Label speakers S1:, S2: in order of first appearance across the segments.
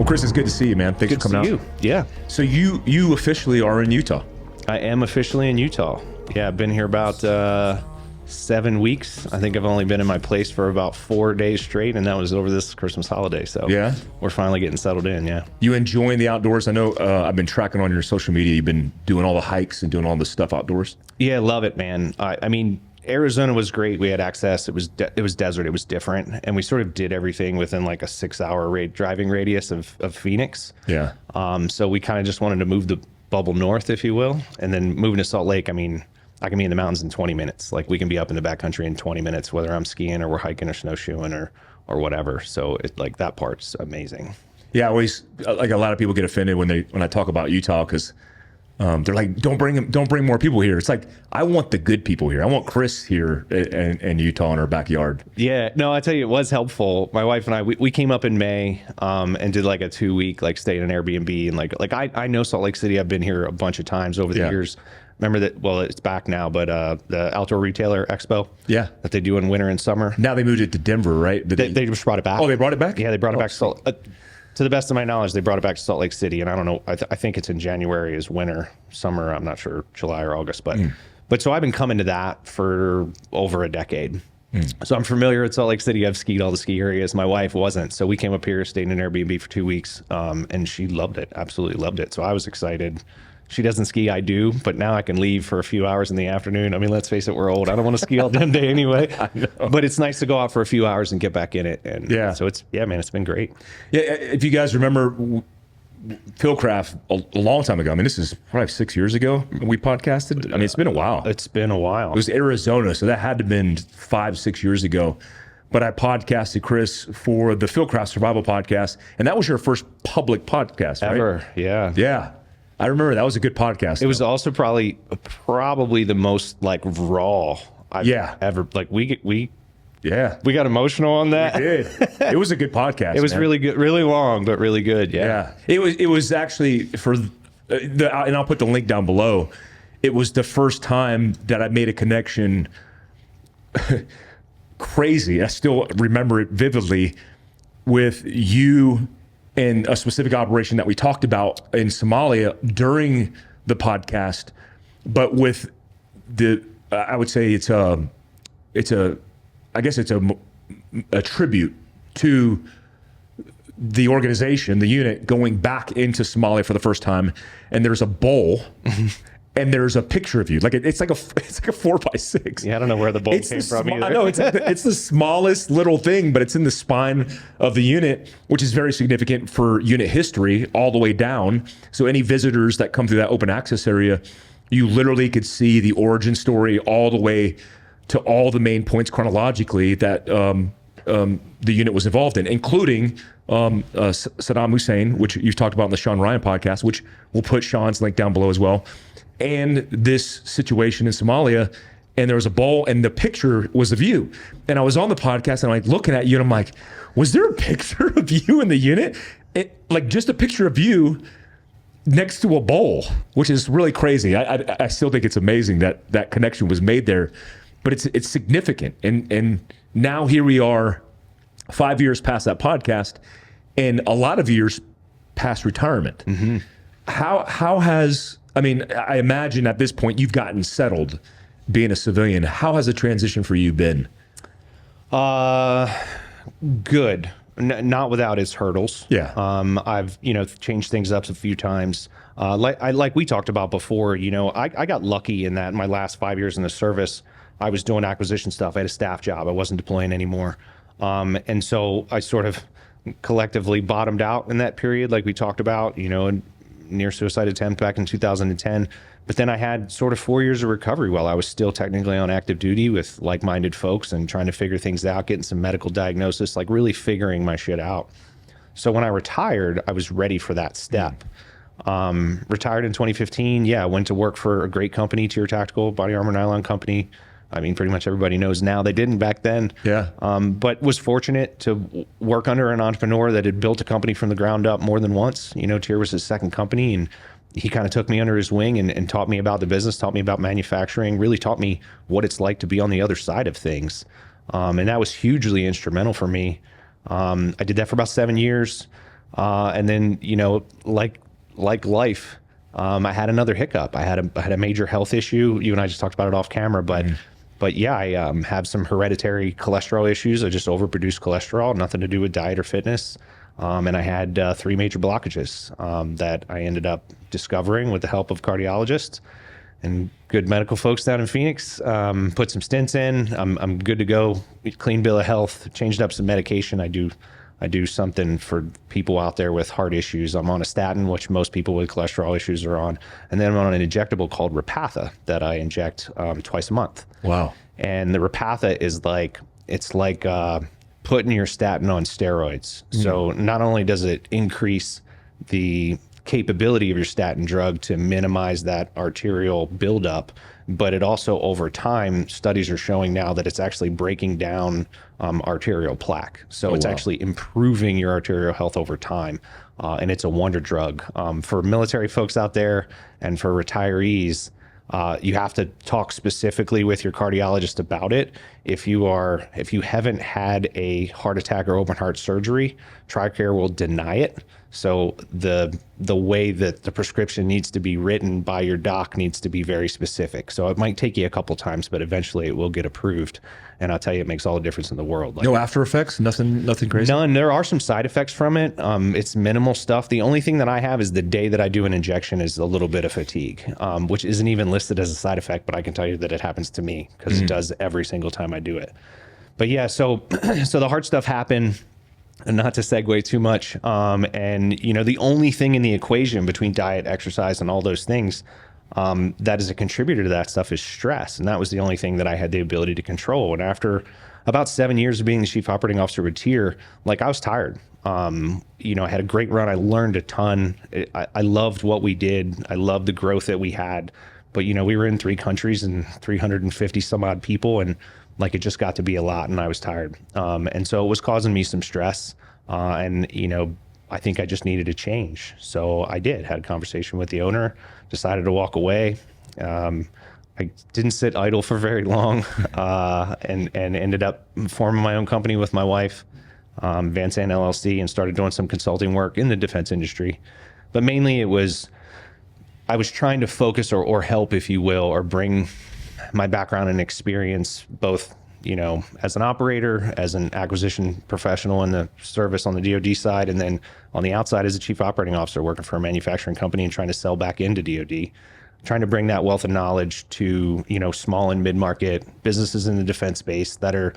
S1: Well, Chris, it's good to see you, man. Thanks for coming out.
S2: Yeah.
S1: So you officially are in Utah.
S2: I am officially in Utah. Yeah, I've been here about 7 weeks. I think I've only been in my place for about 4 days straight, and that was over this Christmas holiday. So
S1: yeah,
S2: we're finally getting settled in. Yeah.
S1: You enjoying the outdoors? I know I've been tracking on your social media. You've been doing all the hikes and doing all the stuff outdoors.
S2: Yeah, love it, man. I mean, Arizona was great. We had access. It was desert. It was different, and we sort of did everything within like a 6-hour driving radius of Phoenix.
S1: Yeah.
S2: So we kind of just wanted to move the bubble north, if you will, and then moving to Salt Lake. I mean, I can be in the mountains in 20 minutes. Like we can be up in the backcountry in 20 minutes, whether I'm skiing or we're hiking or snowshoeing or whatever. So it like that part's amazing.
S1: Yeah, I always like a lot of people get offended when I talk about Utah because they're like, don't bring more people here. It's like, I want the good people here. I want Chris here in Utah in our backyard.
S2: Yeah, no, I tell you, it was helpful. My wife and I, we came up in May and did like a 2-week, like stay in an Airbnb. And like I know Salt Lake City. I've been here a bunch of times over the years. Remember that, well, it's back now, but the Outdoor Retailer Expo that they do in winter and summer.
S1: Now they moved it to Denver, right?
S2: They just brought it back.
S1: Oh, they brought it back?
S2: Yeah, they brought it back to the best of my knowledge, they brought it back to Salt Lake City, and I don't know. I think it's in January is winter, summer. I'm not sure, July or August, but so I've been coming to that for over a decade. So I'm familiar with Salt Lake City. I've skied all the ski areas. My wife wasn't, so we came up here, stayed in an Airbnb for 2 weeks, and she loved it, absolutely loved it. So I was excited. She doesn't ski, I do, but now I can leave for a few hours in the afternoon. I mean, let's face it, we're old. I don't want to ski all damn day anyway. But it's nice to go out for a few hours and get back in it. And so it's been great. Yeah,
S1: if you guys remember Fieldcraft a long time ago, I mean, this is probably 6 years ago we podcasted. I mean, it's been a while.
S2: It's been a while.
S1: It was Arizona, so that had to have been 5-6 years ago. But I podcasted Chris for the Fieldcraft Survival podcast, and that was your first public podcast, right?
S2: Ever, yeah.
S1: Yeah. I remember that was a good podcast.
S2: It was also probably the most like raw I've ever, like we got emotional on that.
S1: We did. It was a good podcast.
S2: It was really good, really long, but really good. Yeah.
S1: It was actually and I'll put the link down below. It was the first time that I made a connection. Crazy. I still remember it vividly with you and a specific operation that we talked about in Somalia during the podcast, but with I would say it's a tribute to the organization, the unit going back into Somalia for the first time, and there's a bowl. And there's a picture of you. Like it's like a 4x6.
S2: Yeah, I don't know where the bowl came from either.
S1: I know it's the smallest little thing, but it's in the spine of the unit, which is very significant for unit history all the way down. So any visitors that come through that open access area, you literally could see the origin story all the way to all the main points chronologically that the unit was involved in, including Saddam Hussein, which you've talked about in the Shawn Ryan podcast, which we'll put Shawn's link down below as well. And this situation in Somalia, and there was a bowl, and the picture was of you. And I was on the podcast, and I'm like looking at you, and I'm like, was there a picture of you in the unit? Like just a picture of you next to a bowl, which is really crazy. I still think it's amazing that that connection was made there, but it's significant. And now here we are, 5 years past that podcast, and a lot of years past retirement. Mm-hmm. How has, I mean, I imagine at this point you've gotten settled being a civilian. How has the transition for you been?
S2: Good. Not without its hurdles.
S1: Yeah.
S2: I've, changed things up a few times. Like we talked about before, I got lucky in that in my last 5 years in the service, I was doing acquisition stuff. I had a staff job. I wasn't deploying anymore. And so I sort of collectively bottomed out in that period, like we talked about, a near suicide attempt back in 2010. But then I had sort of 4 years of recovery while I was still technically on active duty with like-minded folks and trying to figure things out, getting some medical diagnosis, like really figuring my shit out. So when I retired, I was ready for that step. Retired in 2015. I went to work for a great company, Tier Tactical, body armor nylon company. I mean, pretty much everybody knows now. They didn't back then. Yeah. But was fortunate to work under an entrepreneur that had built a company from the ground up more than once. Tier was his second company, and he kind of took me under his wing and taught me about the business, taught me about manufacturing, really taught me what it's like to be on the other side of things. And that was hugely instrumental for me. I did that for about 7 years. And then, like life, I had another hiccup. I had a major health issue. You and I just talked about it off camera, but yeah, I have some hereditary cholesterol issues. I just overproduce cholesterol, nothing to do with diet or fitness. And I had 3 major blockages that I ended up discovering with the help of cardiologists and good medical folks down in Phoenix. Put some stents in. I'm good to go. Clean bill of health. Changed up some medication. I do something for people out there with heart issues. I'm on a statin, which most people with cholesterol issues are on. And then I'm on an injectable called Repatha that I inject twice a month.
S1: Wow.
S2: And the Repatha is it's like putting your statin on steroids. So not only does it increase the capability of your statin drug to minimize that arterial buildup, but it also, over time, studies are showing now that it's actually breaking down arterial plaque. So it's actually improving your arterial health over time. And it's a wonder drug. For military folks out there and for retirees, you have to talk specifically with your cardiologist about it. If you haven't had a heart attack or open heart surgery, TRICARE will deny it. So the way that the prescription needs to be written by your doc needs to be very specific. So it might take you a couple times, but eventually it will get approved. And I'll tell you, it makes all the difference in the world.
S1: No after effects? Nothing crazy?
S2: None. There are some side effects from it. It's minimal stuff. The only thing that I have is the day that I do an injection is a little bit of fatigue, which isn't even listed as a side effect, but I can tell you that it happens to me because it does every single time I do it. But yeah, so the heart stuff happened. And not to segue too much, and the only thing in the equation between diet, exercise, and all those things that is a contributor to that stuff is stress, and that was the only thing that I had the ability to control. And after about 7 years of being the chief operating officer with TIER, I was tired. I had a great run. I learned a ton. I loved what we did. I loved the growth that we had. But we were in 3 countries and 350 some odd people, and it just got to be a lot, and I was tired. And so it was causing me some stress. And I think I just needed a change. So I had a conversation with the owner, decided to walk away. I didn't sit idle for very long, and ended up forming my own company with my wife, VanSant LLC, and started doing some consulting work in the defense industry. But mainly I was trying to focus or help, if you will, or bring my background and experience, both, as an operator, as an acquisition professional in the service on the DoD side, and then on the outside as a chief operating officer working for a manufacturing company and trying to sell back into DoD, trying to bring that wealth of knowledge to, small and mid-market businesses in the defense space that are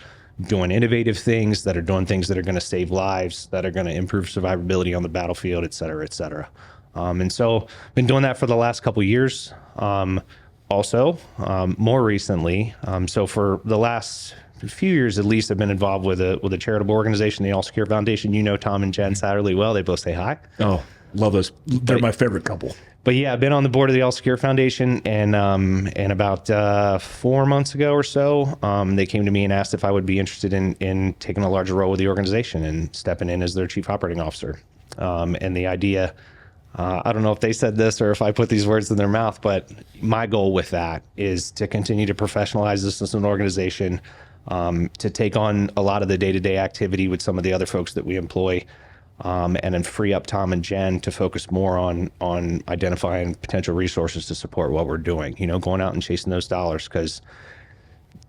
S2: doing innovative things, that are doing things that are going to save lives, that are going to improve survivability on the battlefield, et cetera, et cetera. And so been doing that for the last couple of years. Also, more recently, so for the last few years at least, I've been involved with a charitable organization, the All Secure Foundation. Tom and Jen Satterley well. They both say hi.
S1: Oh, love those. They're my favorite couple.
S2: But yeah, I've been on the board of the All Secure Foundation, and about 4 months ago or so, they came to me and asked if I would be interested in taking a larger role with the organization and stepping in as their chief operating officer. And the idea, I don't know if they said this or if I put these words in their mouth, but my goal with that is to continue to professionalize this as an organization, to take on a lot of the day-to-day activity with some of the other folks that we employ, and then free up Tom and Jen to focus more on identifying potential resources to support what we're doing, going out and chasing those dollars. Because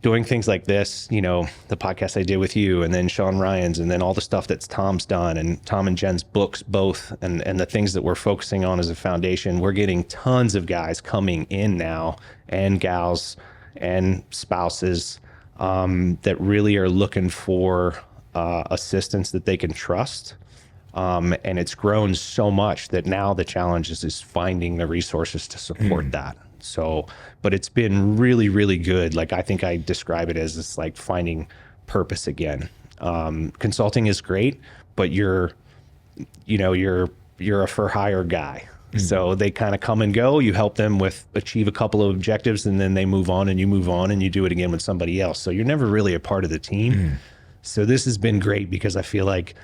S2: doing things like this, the podcast I did with you, and then Shawn Ryan's, and then all the stuff that's Tom's done, and Tom and Jen's books both, and the things that we're focusing on as a foundation, we're getting tons of guys coming in now, and gals and spouses, that really are looking for assistance that they can trust. And it's grown so much that now the challenge is finding the resources to support that. So, but it's been really, really good. I think I describe it as it's like finding purpose again. Consulting is great, but you're a for hire guy. So they kind of come and go. You help them achieve a couple of objectives, and then they move on, and you move on, and you do it again with somebody else. So you're never really a part of the team. So this has been great because I feel like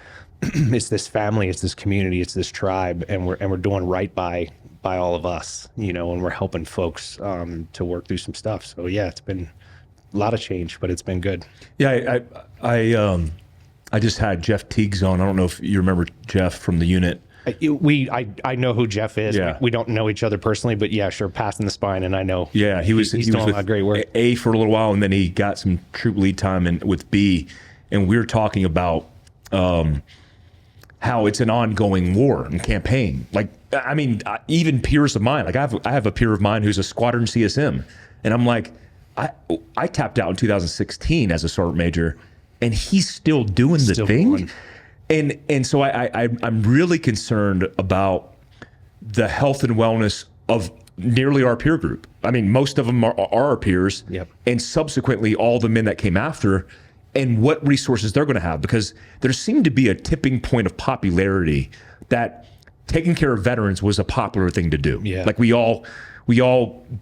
S2: it's this family, it's this community, it's this tribe, and we're doing right by all of us, and we're helping folks to work through some stuff. So yeah, it's been a lot of change, but it's been good.
S1: Yeah, I just had Jeff Teagues on. I don't know if you remember Jeff from the unit.
S2: I know who Jeff is.
S1: Yeah.
S2: We don't know each other personally, but yeah, sure, passing the spine, and I know.
S1: Yeah, he's
S2: doing a lot of great work.
S1: A for a little while, and then he got some troop lead time with B, and we were talking about how it's an ongoing war and campaign. Like, I mean, even peers of mine, like I have a peer of mine who's a squadron CSM, and I'm like, I tapped out in 2016 as a sergeant major, and he's still doing the thing. And so I'm really concerned about the health and wellness of nearly our peer group. I mean, most of them are our peers,
S2: Yep.
S1: and subsequently all the men that came after, and what resources they're going to have, because there seemed to be a tipping point of popularity that taking care of veterans was a popular thing to do.
S2: Yeah.
S1: Like we all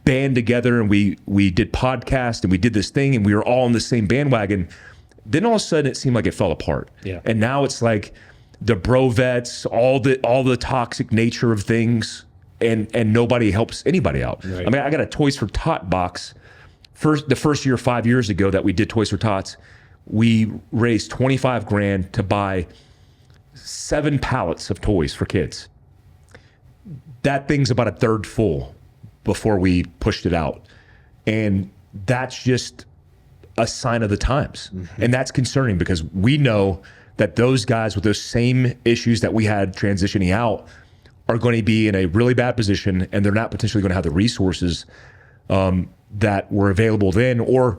S1: band together and we did podcasts and we did this thing and we were all on the same bandwagon. Then all of a sudden it seemed like it fell apart.
S2: Yeah.
S1: And now it's like the bro vets, all the toxic nature of things, and nobody helps anybody out.
S2: Right.
S1: I mean, I got a Toys for Tot box. The first year, 5 years ago that we did Toys for Tots, we raised $25,000 to buy 7 pallets of toys for kids. That thing's about a third full before we pushed it out. And that's just a sign of the times. Mm-hmm. And that's concerning because we know that those guys with those same issues that we had transitioning out are going to be in a really bad position, and they're not potentially going to have the resources that were available then or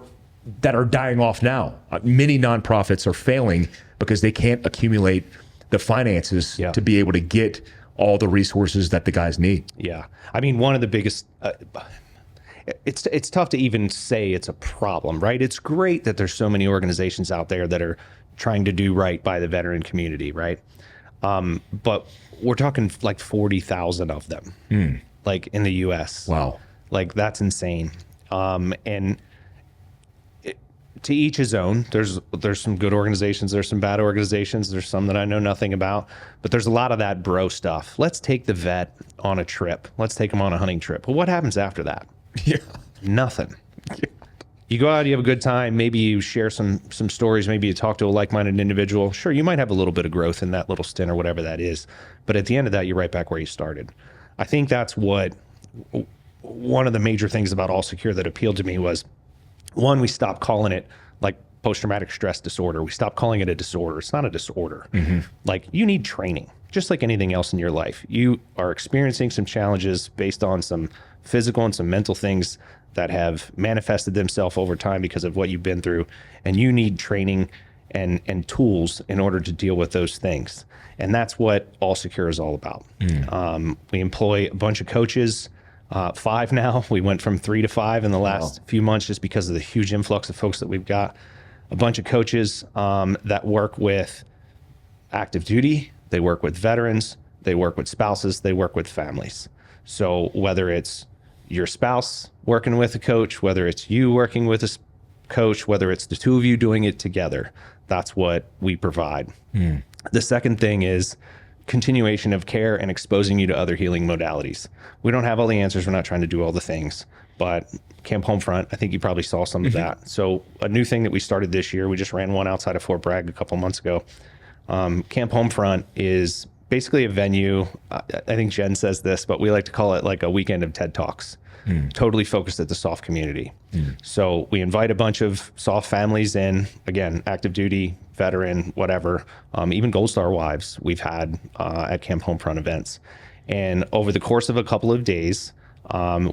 S1: that are dying off now. Many nonprofits are failing because they can't accumulate the finances to be able to get all the resources that the guys need.
S2: Yeah. I mean, one of the biggest, it's tough to even say it's a problem, right? It's great that there's so many organizations out there that are trying to do right by the veteran community, right? But we're talking like 40,000 of them, like in the US.
S1: Wow.
S2: Like that's insane. And to each his own. There's some good organizations, there's some bad organizations, there's some that I know nothing about, but there's a lot of that bro stuff. Let's take the vet on a trip. Let's take him on a hunting trip. Well, what happens after that?
S1: Yeah.
S2: Nothing. Yeah. You go out, you have a good time, maybe you share some stories, maybe you talk to a like-minded individual. Sure, you might have a little bit of growth in that little stint or whatever that is, but at the end of that, you're right back where you started. I think that's what one of the major things about All Secure that appealed to me was, one, we stopped calling it like post-traumatic stress disorder. We stopped calling it a disorder. It's not a disorder. Mm-hmm. Like, you need training, just like anything else in your life. You are experiencing some challenges based on some physical and some mental things that have manifested themselves over time because of what you've been through. And you need training and tools in order to deal with those things. And that's what All Secure is all about. We employ a bunch of coaches, 5 now. We went from 3 to 5 in the last few months just because of the huge influx of folks that we've got. A bunch of coaches that work with active duty, they work with veterans, they work with spouses, they work with families. So whether it's your spouse working with a coach, whether it's you working with a coach, whether it's the two of you doing it together, that's what we provide. The second thing is continuation of care and exposing you to other healing modalities. We don't have all the answers. We're not trying to do all the things, but Camp Homefront, I think you probably saw some of that. So a new thing that we started this year, we just ran one outside of Fort Bragg a couple months ago. Camp Homefront is basically a venue. I think Jen says this, but we like to call it like a weekend of TED Talks, totally focused at the SOF community. So we invite a bunch of SOF families in, again, active duty, veteran, whatever, even Gold Star wives we've had at Camp Homefront events. And over the course of a couple of days,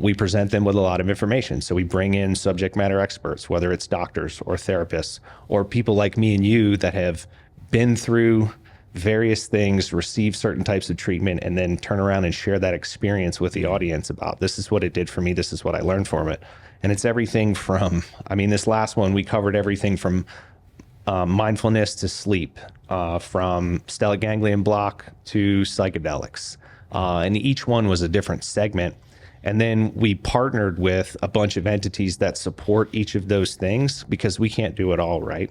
S2: we present them with a lot of information. So we bring in subject matter experts, whether it's doctors or therapists or people like me and you that have been through various things, receive certain types of treatment, and then turn around and share that experience with the audience about, this is what it did for me, this is what I learned from it. And it's everything from, I mean, this last one, we covered everything from mindfulness to sleep, from stellate ganglion block to psychedelics. And each one was a different segment. And then we partnered with a bunch of entities that support each of those things because we can't do it all, right?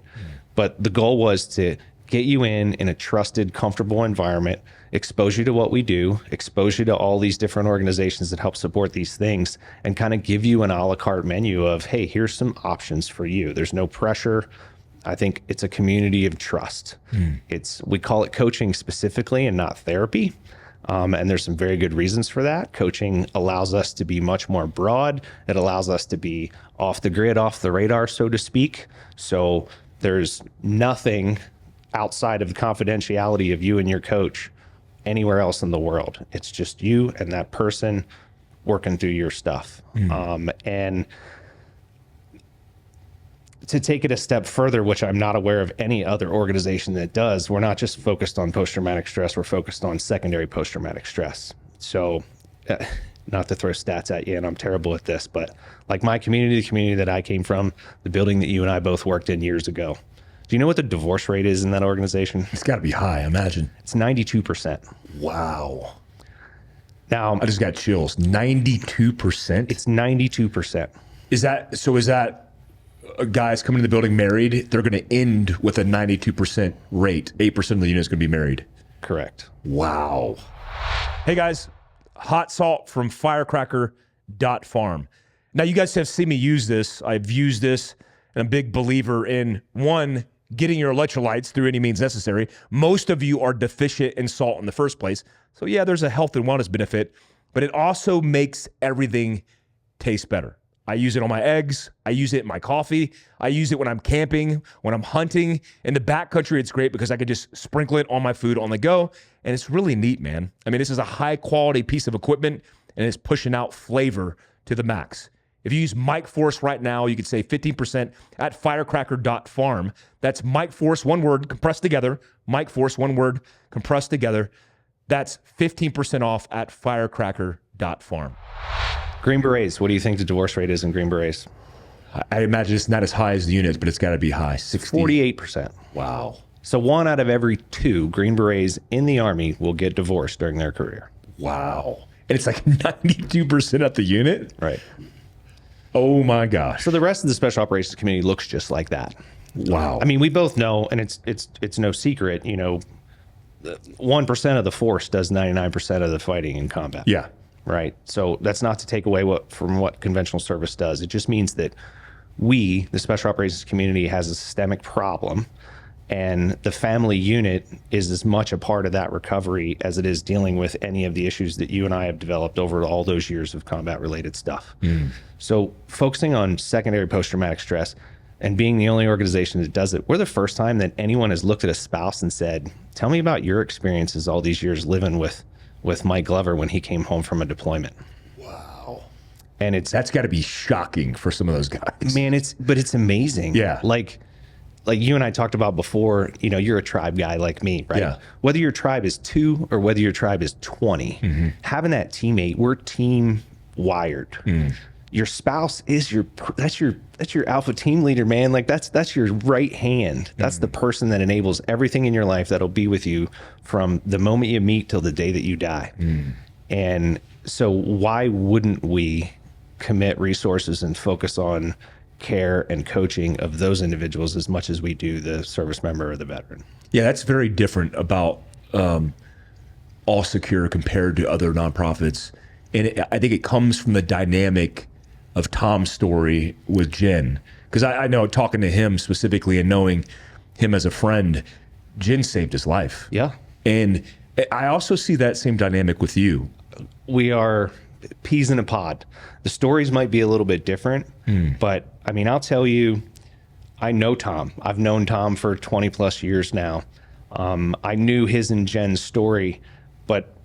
S2: But the goal was to get you in a trusted, comfortable environment, expose you to what we do, expose you to all these different organizations that help support these things, and kind of give you an a la carte menu of, hey, here's some options for you. There's no pressure. I think it's a community of trust. We call it coaching specifically and not therapy. And there's some very good reasons for that. Coaching allows us to be much more broad. It allows us to be off the grid, off the radar, so to speak. So there's nothing outside of the confidentiality of you and your coach anywhere else in the world. It's just you and that person working through your stuff. And to take it a step further, which I'm not aware of any other organization that does, we're not just focused on post-traumatic stress, we're focused on secondary post-traumatic stress. So not to throw stats at you, and I'm terrible at this, but like my community, the community that I came from, the building that you and I both worked in years ago, do you know what the divorce rate is in that organization?
S1: It's got to be high, I imagine.
S2: It's 92%.
S1: Wow.
S2: Now,
S1: I just got chills. 92%?
S2: it's 92%.
S1: Is that guys coming to the building married? They're going to end with a 92% rate. 8% of the unit is going to be married.
S2: Correct.
S1: Wow. Hey guys, hot salt from firecracker.farm. Now you guys have seen me use this. I've used this, and I'm a big believer in, one, getting your electrolytes through any means necessary. Most of you are deficient in salt in the first place. So yeah, there's a health and wellness benefit, but it also makes everything taste better. I use it on my eggs. I use it in my coffee. I use it when I'm camping, when I'm hunting. In the backcountry, it's great because I could just sprinkle it on my food on the go. And it's really neat, man. I mean, this is a high quality piece of equipment, and it's pushing out flavor to the max. If you use Mike Force right now, you could save 15% at firecracker.farm. That's Mike Force, one word, compressed together. Mike Force, one word, compressed together. That's 15% off at firecracker.farm.
S2: Green Berets, what do you think the divorce rate is in Green Berets?
S1: I imagine it's not as high as the units, but it's got to be high. 60.
S2: 48%.
S1: Wow.
S2: So 1 out of every 2 Green Berets in the Army will get divorced during their career.
S1: Wow. And it's like 92% at the unit?
S2: Right.
S1: Oh my gosh.
S2: So the rest of the special operations community looks just like that.
S1: Wow.
S2: I mean, we both know, and it's no secret, 1% of the force does 99% of the fighting in combat.
S1: Yeah.
S2: Right. So that's not to take away from what conventional service does. It just means that we, the special operations community, has a systemic problem, and the family unit is as much a part of that recovery as it is dealing with any of the issues that you and I have developed over all those years of combat related stuff. So focusing on secondary post-traumatic stress and being the only organization that does it, we're the first time that anyone has looked at a spouse and said, tell me about your experiences all these years living with Mike Glover when he came home from a deployment.
S1: Wow.
S2: And
S1: That's got to be shocking for some of those guys.
S2: Man, it's amazing.
S1: Yeah.
S2: Like you and I talked about before, you're a tribe guy like me, right?
S1: Yeah.
S2: Whether your tribe is 2 or whether your tribe is 20, having that teammate, we're team wired. Your spouse is that's your alpha team leader, man. Like that's your right hand. That's the person that enables everything in your life that'll be with you from the moment you meet till the day that you die. And so why wouldn't we commit resources and focus on care and coaching of those individuals as much as we do the service member or the veteran?
S1: Yeah, that's very different about All Secure compared to other nonprofits. And I think it comes from the dynamic of Tom's story with Jen. Because I know, talking to him specifically and knowing him as a friend, Jen saved his life.
S2: Yeah.
S1: And I also see that same dynamic with you.
S2: We are peas in a pod. The stories might be a little bit different, but I mean, I'll tell you, I know Tom. I've known Tom for 20 plus years now. I knew his and Jen's story, but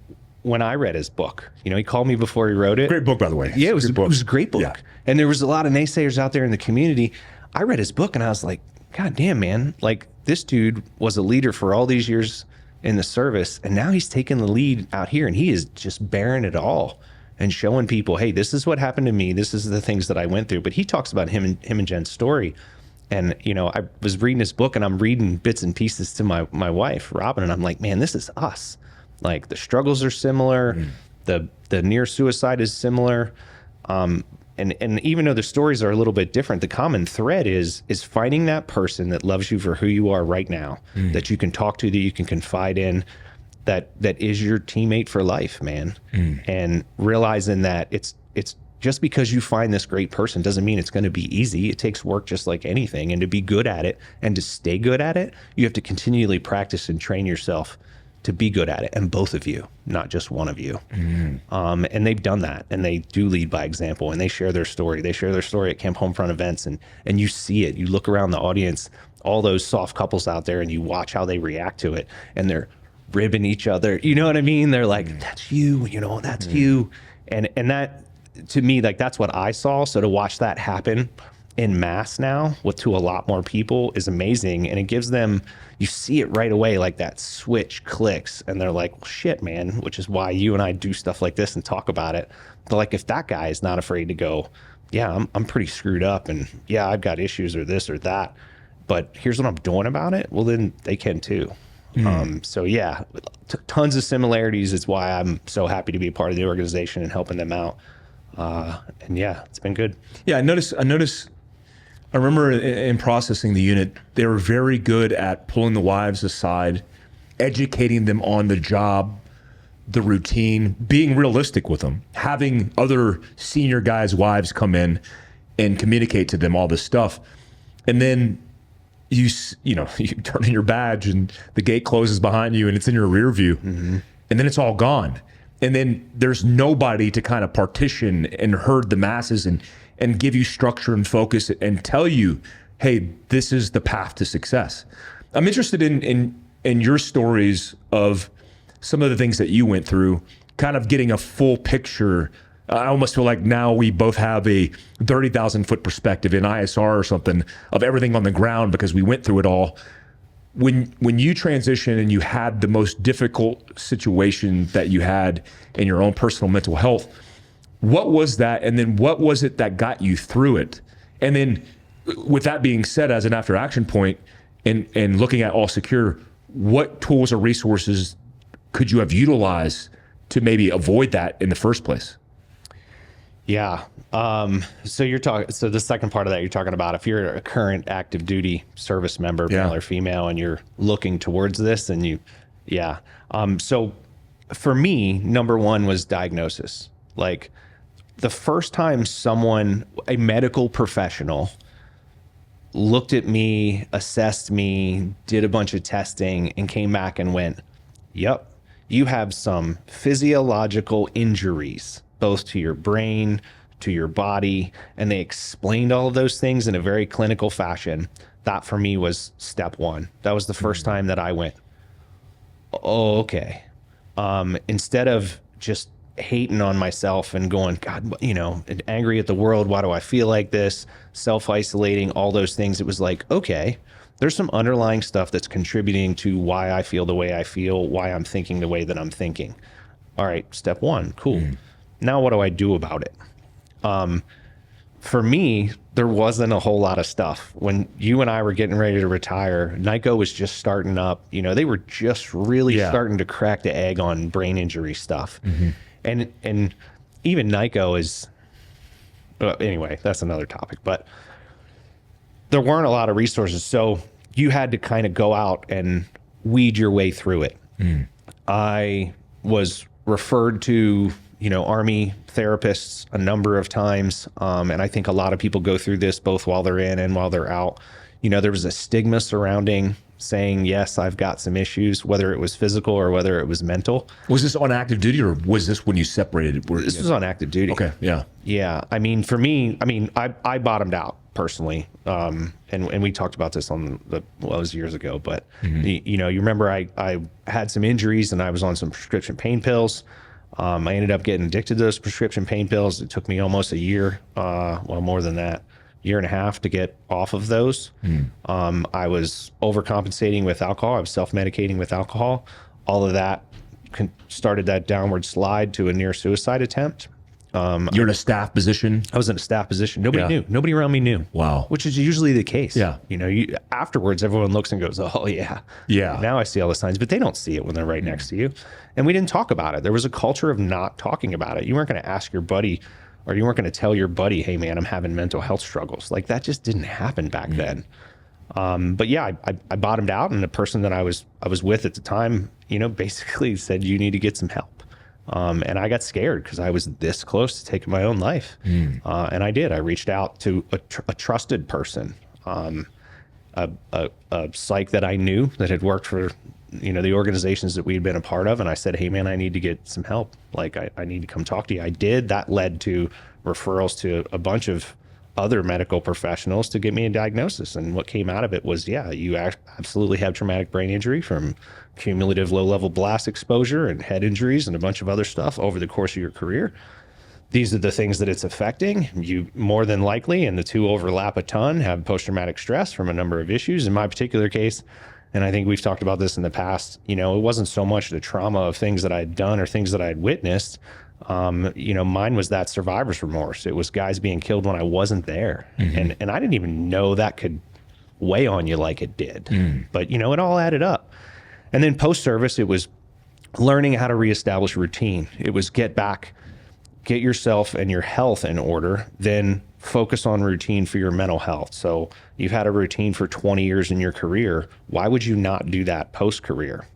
S2: when I read his book, he called me before he wrote it.
S1: Great book, by the way.
S2: Yeah, it was a great book.
S1: Yeah.
S2: And there was a lot of naysayers out there in the community. I read his book and I was like, God damn, man, like this dude was a leader for all these years in the service, and now he's taking the lead out here and he is just bearing it all and showing people, hey, this is what happened to me. This is the things that I went through. But he talks about him and Jen's story. And, I was reading his book and I'm reading bits and pieces to my wife, Robin, and I'm like, man, this is us. Like the struggles are similar. The near suicide is similar. And even though the stories are a little bit different, the common thread is finding that person that loves you for who you are right now, that you can talk to, that you can confide in, that is your teammate for life, man. And realizing that it's just because you find this great person doesn't mean it's going to be easy. It takes work just like anything. And to be good at it and to stay good at it, you have to continually practice and train yourself to be good at it. And both of you, not just one of you. And they've done that, and they do lead by example, and they share their story. They share their story at Camp Homefront events, and you see it. You look around the audience, all those soft couples out there, and you watch how they react to it, and they're ribbing each other. You know what I mean? They're like, that's you, that's you. And that, to me, like, that's what I saw. So to watch that happen in mass now to a lot more people is amazing. And it gives them, you see it right away, like that switch clicks, and they're like, well, shit, man, which is why you and I do stuff like this and talk about it. But like, if that guy is not afraid to go, yeah, I'm pretty screwed up, and yeah, I've got issues or this or that, but here's what I'm doing about it, well, then they can too. So yeah, tons of similarities. It's why I'm so happy to be a part of the organization and helping them out. And yeah, it's been good.
S1: Yeah, I remember in processing the unit, they were very good at pulling the wives aside, educating them on the job, the routine, being realistic with them, having other senior guys' wives come in and communicate to them all this stuff. And then you turn in your badge and the gate closes behind you and it's in your rear view, and then it's all gone. And then there's nobody to kind of partition and herd the masses and give you structure and focus and tell you, hey, this is the path to success. I'm interested in your stories of some of the things that you went through, kind of getting a full picture. I almost feel like now we both have a 30,000 foot perspective in ISR or something of everything on the ground because we went through it all. When you transitioned and you had the most difficult situation that you had in your own personal mental health, what was that? And then what was it that got you through it? And then with that being said, as an after action point and looking at All Secure, what tools or resources could you have utilized to maybe avoid that in the first place?
S2: Yeah. So the second part of that, you're talking about if you're a current active duty service member, male or female, and you're looking towards this, and so for me, number one was diagnosis. Like, the first time a medical professional looked at me, assessed me, did a bunch of testing, and came back and went, yep, you have some physiological injuries, both to your brain, to your body, and they explained all of those things in a very clinical fashion. That for me was step one. That was the first time that I went, oh, okay. Instead of just hating on myself and going, God, and angry at the world, why do I feel like this? Self-isolating, all those things. It was like, okay, there's some underlying stuff that's contributing to why I feel the way I feel, why I'm thinking the way that I'm thinking. All right, step one, cool. Now what do I do about it? For me, there wasn't a whole lot of stuff. When you and I were getting ready to retire, NICO was just starting up. They were just really starting to crack the egg on brain injury stuff. And even NICO is, anyway, that's another topic, but there weren't a lot of resources. So you had to kind of go out and weed your way through it. I was referred to, Army therapists a number of times. And I think a lot of people go through this both while they're in and while they're out. There was a stigma surrounding saying, yes, I've got some issues, whether it was physical or whether it was mental.
S1: Was this on active duty or was this when you separated?
S2: This was on active duty.
S1: Okay. Yeah.
S2: Yeah. I mean, for me, I bottomed out personally. And we talked about this on it was years ago, but you remember I had some injuries and I was on some prescription pain pills. I ended up getting addicted to those prescription pain pills. It took me almost a year, more than that, year and a half to get off of those. I was overcompensating with alcohol. I was self-medicating with alcohol. All of that started that downward slide to a near suicide attempt.
S1: You're in a staff position?
S2: I was in a staff position. Nobody knew. Nobody around me knew.
S1: Wow.
S2: Which is usually the case.
S1: Yeah.
S2: Afterwards, everyone looks and goes, oh, yeah.
S1: Yeah.
S2: Now I see all the signs, but they don't see it when they're right next to you. And we didn't talk about it. There was a culture of not talking about it. You weren't going to ask your buddy, or you weren't going to tell your buddy, hey, man, I'm having mental health struggles. Like, that just didn't happen back then. But yeah, I bottomed out, and the person that I was with at the time, basically said, you need to get some help. And I got scared because I was this close to taking my own life. And I did. I reached out to a trusted person, a psych that I knew that had worked for, the organizations that we'd been a part of. And I said, hey man, I need to get some help. Like I need to come talk to you. I did. That led to referrals to a bunch of other medical professionals to get me a diagnosis. And what came out of it was, yeah, you absolutely have traumatic brain injury from cumulative low-level blast exposure and head injuries and a bunch of other stuff over the course of your career. These are the things that it's affecting. You more than likely, and the two overlap a ton, have post-traumatic stress from a number of issues. In my particular case, and I think we've talked about this in the past, it wasn't so much the trauma of things that I'd done or things that I'd witnessed. Mine was that survivor's remorse. It was guys being killed when I wasn't there. And I didn't even know that could weigh on you like it did. But, it all added up. And then post-service, it was learning how to reestablish routine. It was get yourself and your health in order, then focus on routine for your mental health. So you've had a routine for 20 years in your career. Why would you not do that post-career?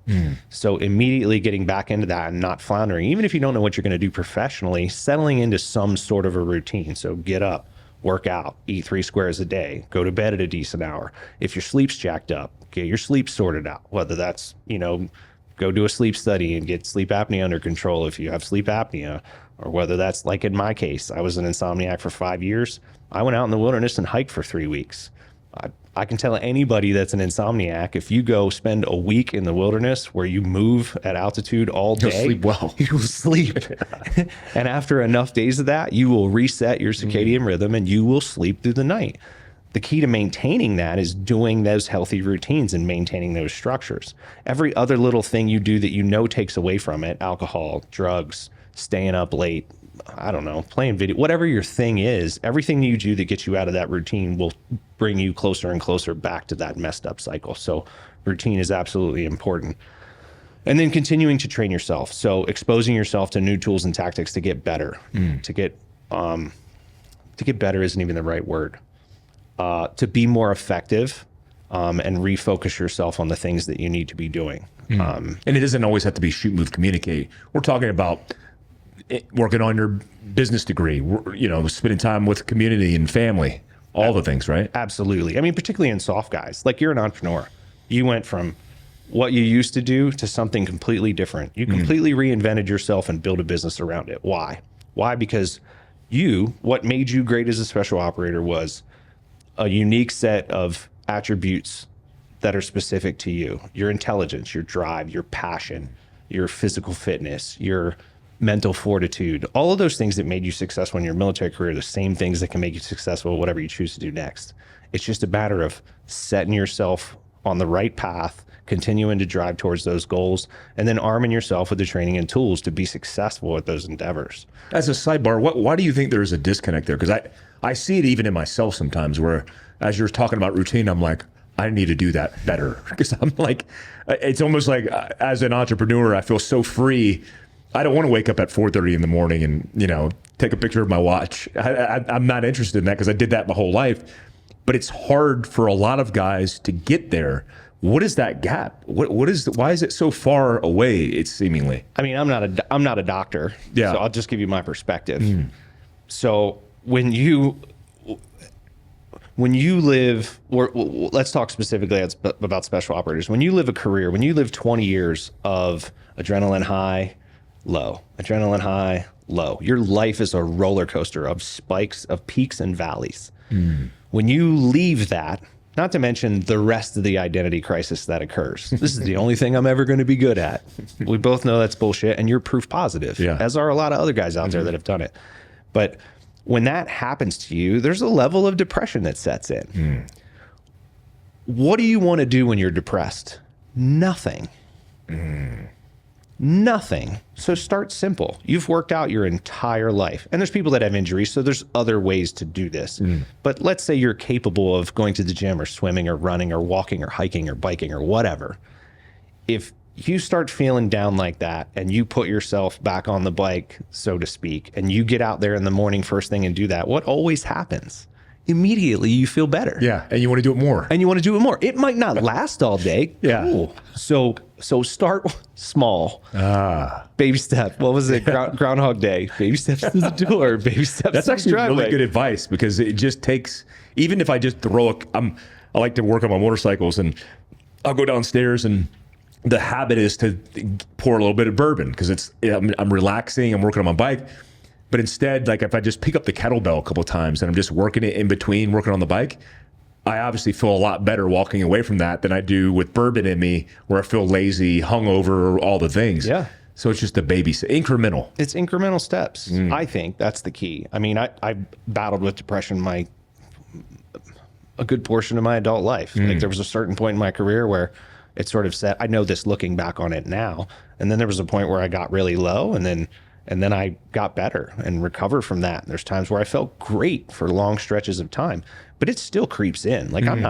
S2: So immediately getting back into that and not floundering, even if you don't know what you're going to do professionally, settling into some sort of a routine. So get up, work out, eat 3 squares a day, go to bed at a decent hour. If your sleep's jacked up, get your sleep sorted out, whether that's, go do a sleep study and get sleep apnea under control if you have sleep apnea, or whether that's like in my case, I was an insomniac for 5 years. I went out in the wilderness and hiked for 3 weeks. I can tell anybody that's an insomniac, if you go spend a week in the wilderness where you move at altitude all day,
S1: you'll sleep well.
S2: You will sleep. And after enough days of that, you will reset your circadian rhythm and you will sleep through the night. The key to maintaining that is doing those healthy routines and maintaining those structures. Every other little thing you do that takes away from it, alcohol, drugs, staying up late, I don't know, playing video, whatever your thing is, everything you do that gets you out of that routine will bring you closer and closer back to that messed up cycle. So routine is absolutely important. And then continuing to train yourself. So exposing yourself to new tools and tactics to get better. To get better isn't even the right word. To be more effective and refocus yourself on the things that you need to be doing.
S1: And it doesn't always have to be shoot, move, communicate. We're talking about working on your business degree, spending time with community and family, all the things, right?
S2: Absolutely. I mean, particularly in soft guys, like you're an entrepreneur. You went from what you used to do to something completely different. You completely reinvented yourself and built a business around it. Why? Because what made you great as a special operator was a unique set of attributes that are specific to you. Your intelligence, your drive, your passion, your physical fitness, your mental fortitude, all of those things that made you successful in your military career, the same things that can make you successful whatever you choose to do next. It's just a matter of setting yourself on the right path, continuing to drive towards those goals, and then arming yourself with the training and tools to be successful at those endeavors.
S1: As a sidebar, why do you think there's a disconnect there? Because I see it even in myself sometimes where, as you're talking about routine, I'm like, I need to do that better. Because I'm like, it's almost like as an entrepreneur, I feel so free. I don't want to wake up at 4:30 in the morning and, take a picture of my watch. I'm not interested in that because I did that my whole life. But it's hard for a lot of guys to get there. What is that gap? Why is it so far away? It's seemingly.
S2: I mean, I'm not a doctor.
S1: Yeah.
S2: So I'll just give you my perspective. So when you live, or let's talk specifically about special operators. When you live a career, when you live 20 years of adrenaline high, low, adrenaline high, low, your life is a roller coaster of spikes, of peaks and valleys. When you leave that, not to mention the rest of the identity crisis that occurs. This is the only thing I'm ever going to be good at. We both know that's bullshit, and you're proof positive, as are a lot of other guys out there that have done it. But when that happens to you, there's a level of depression that sets in. What do you want to do when you're depressed? Nothing. Nothing. So start simple. You've worked out your entire life. And there's people that have injuries, so there's other ways to do this. But let's say you're capable of going to the gym or swimming or running or walking or hiking or biking or whatever. If you start feeling down like that and you put yourself back on the bike, so to speak, and you get out there in the morning first thing and do that, what always happens immediately you feel better.
S1: Yeah. And you want to do it more.
S2: And you want to do it more. It might not last all day.
S1: Yeah.
S2: Cool. So start small. Baby step. What was it? Groundhog Day. Baby steps to the door. Baby steps.
S1: That's
S2: to
S1: actually
S2: the driveway.
S1: really good advice, because it just takes, even if I just I like to work on my motorcycles, and I'll go downstairs, and the habit is to pour a little bit of bourbon, because I'm relaxing, I'm working on my bike. But instead, like if I just pick up the kettlebell a couple of times and I'm just working it in between working on the bike, I obviously feel a lot better walking away from that than I do with bourbon in me, where I feel lazy, hungover, all the things.
S2: Yeah.
S1: So it's just a incremental.
S2: It's incremental steps. I think that's the key. I mean, I battled with depression a good portion of my adult life. Like there was a certain point in my career where it sort of set, I know this looking back on it now. And then there was a point where I got really low, and then I got better and recovered from that. And there's times where I felt great for long stretches of time, but it still creeps in. Like I'm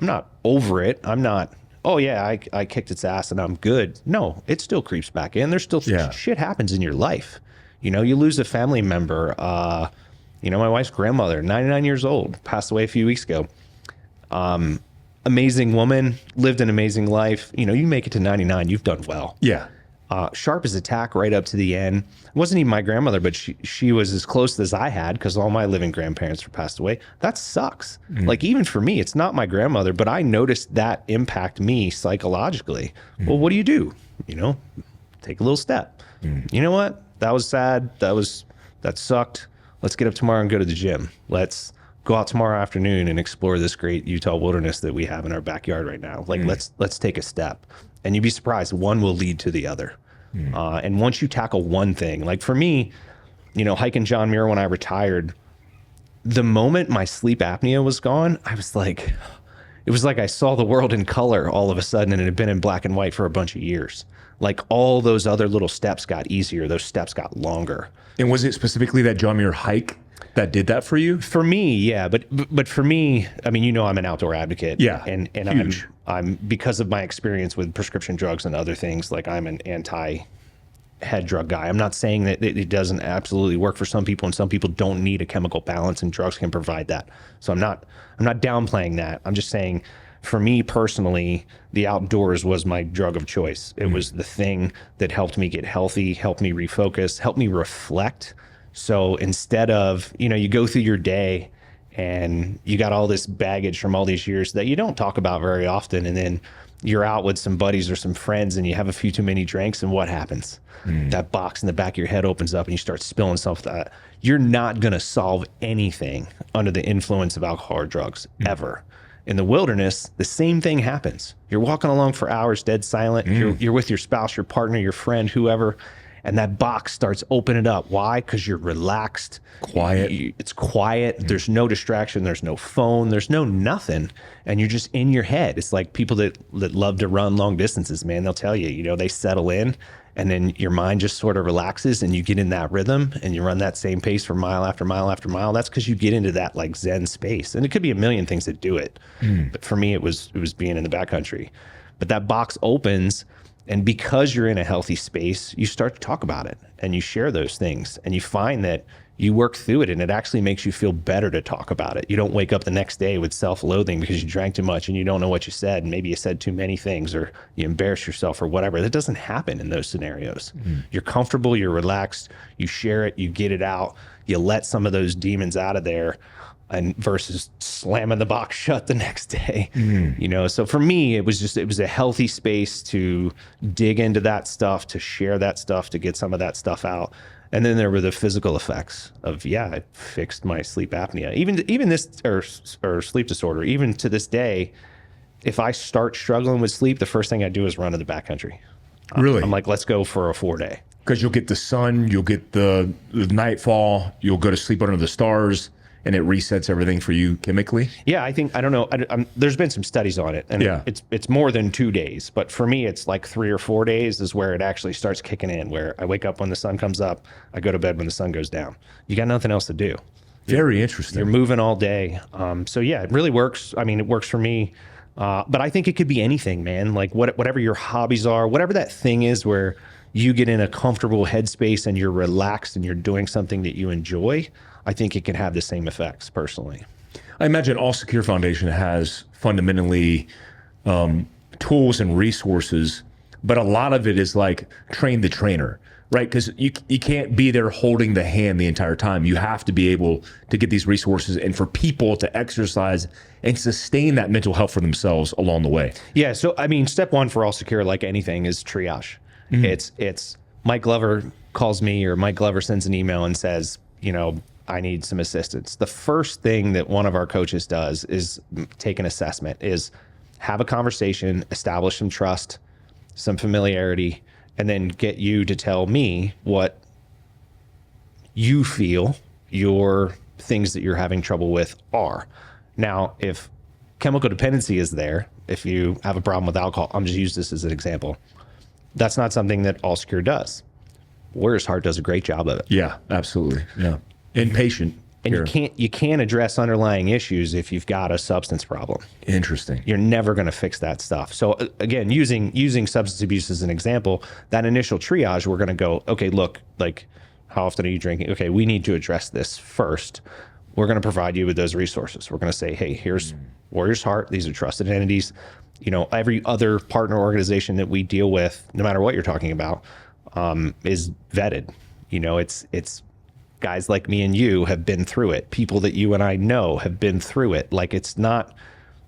S2: not over it. I'm not, oh yeah, I kicked its ass and I'm good. No, it still creeps back in. There's still shit happens in your life. You know, you lose a family member. You know, my wife's grandmother, 99 years old, passed away a few weeks ago. Amazing woman, lived an amazing life. You know, you make it to 99, you've done well.
S1: Yeah.
S2: Sharp as a tack right up to the end. It wasn't even my grandmother, but she was as close as I had, because all my living grandparents were passed away. That sucks. Like even for me, it's not my grandmother, but I noticed that impact me psychologically. Well, what do? You know, take a little step. You know what? That was sad. That sucked. Let's get up tomorrow and go to the gym. Let's go out tomorrow afternoon and explore this great Utah wilderness that we have in our backyard right now. Like let's take a step. And you'd be surprised, one will lead to the other. And once you tackle one thing, like for me, you know, hiking John Muir when I retired, the moment my sleep apnea was gone, I was like, it was like I saw the world in color all of a sudden, and it had been in black and white for a bunch of years. Like all those other little steps got easier. Those steps got longer.
S1: And was it specifically that John Muir hike that did that for you?
S2: For me, yeah. But for me, I mean, you know, I'm an outdoor advocate.
S1: Yeah.
S2: And
S1: huge.
S2: I'm because of my experience with prescription drugs and other things, like I'm an anti-head drug guy. I'm not saying that it doesn't absolutely work for some people, and some people don't need a chemical balance, and drugs can provide that. So I'm not downplaying that. I'm just saying, for me personally, the outdoors was my drug of choice. It was the thing that helped me get healthy, helped me refocus, helped me reflect. So instead of, you know, you go through your day and you got all this baggage from all these years that you don't talk about very often, and then you're out with some buddies or some friends and you have a few too many drinks, and what happens? That box in the back of your head opens up and you start spilling stuff. That you're not going to solve anything under the influence of alcohol or drugs ever. In the wilderness, the same thing happens. You're walking along for hours, dead silent. You're with your spouse, your partner, your friend, whoever, and that box starts opening up. Why? Because you're relaxed.
S1: Quiet.
S2: It's quiet. There's no distraction. There's no phone. There's no nothing. And you're just in your head. It's like people that love to run long distances, man. They'll tell you, you know, they settle in, and then your mind just sort of relaxes and you get in that rhythm and you run that same pace for mile after mile after mile. That's because you get into that like Zen space. And it could be a million things that do it. But for me, it was being in the backcountry. But that box opens, and because you're in a healthy space, you start to talk about it and you share those things, and you find that you work through it, and it actually makes you feel better to talk about it. You don't wake up the next day with self-loathing because you drank too much and you don't know what you said, and maybe you said too many things, or you embarrass yourself or whatever. That doesn't happen in those scenarios. You're comfortable, you're relaxed, you share it, you get it out, you let some of those demons out of there, and versus slamming the box shut the next day. You know, so for me, it was a healthy space to dig into that stuff, to share that stuff, to get some of that stuff out. And then there were the physical effects of, yeah, it fixed my sleep apnea. Even this, or sleep disorder, even to this day, if I start struggling with sleep, the first thing I do is run to the backcountry.
S1: Really?
S2: I'm like, let's go for a 4-day.
S1: Because you'll get the sun, you'll get the nightfall, you'll go to sleep under the stars, and it resets everything for you chemically?
S2: Yeah, I don't know. There's been some studies on it, and
S1: yeah,
S2: it's more than 2 days. But for me, it's like 3 or 4 days is where it actually starts kicking in, where I wake up when the sun comes up, I go to bed when the sun goes down. You got nothing else to do.
S1: Very interesting.
S2: You're moving all day. So yeah, it really works. I mean, it works for me. But I think it could be anything, man. Like whatever your hobbies are, whatever that thing is where you get in a comfortable headspace and you're relaxed and you're doing something that you enjoy, I think it can have the same effects personally.
S1: I imagine All Secure Foundation has fundamentally tools and resources, but a lot of it is like train the trainer, right? Because you can't be there holding the hand the entire time. You have to be able to get these resources and for people to exercise and sustain that mental health for themselves along the way.
S2: Yeah. So, I mean, step one for All Secure, like anything, is triage. It's Mike Glover calls me or Mike Glover sends an email and says, you know, I need some assistance. The first thing that one of our coaches does is take an assessment, is have a conversation, establish some trust, some familiarity, and then get you to tell me what you feel your things that you're having trouble with are. Now, if chemical dependency is there, if you have a problem with alcohol, I'm just use this as an example. That's not something that All Secure does. Warrior's Heart does a great job of it.
S1: Yeah, absolutely. Yeah. Inpatient.
S2: And you can't address underlying issues if you've got a substance problem.
S1: Interesting.
S2: You're never going to fix that stuff. So again, using substance abuse as an example, that initial triage, we're going to go, okay, look, like, how often are you drinking? Okay, we need to address this first. We're going to provide you with those resources. We're going to say, hey, here's Warrior's Heart. These are trusted entities. You know, every other partner organization that we deal with, no matter what you're talking about, is vetted. You know, it's guys like me and you have been through it. People that you and I know have been through it. Like, it's not,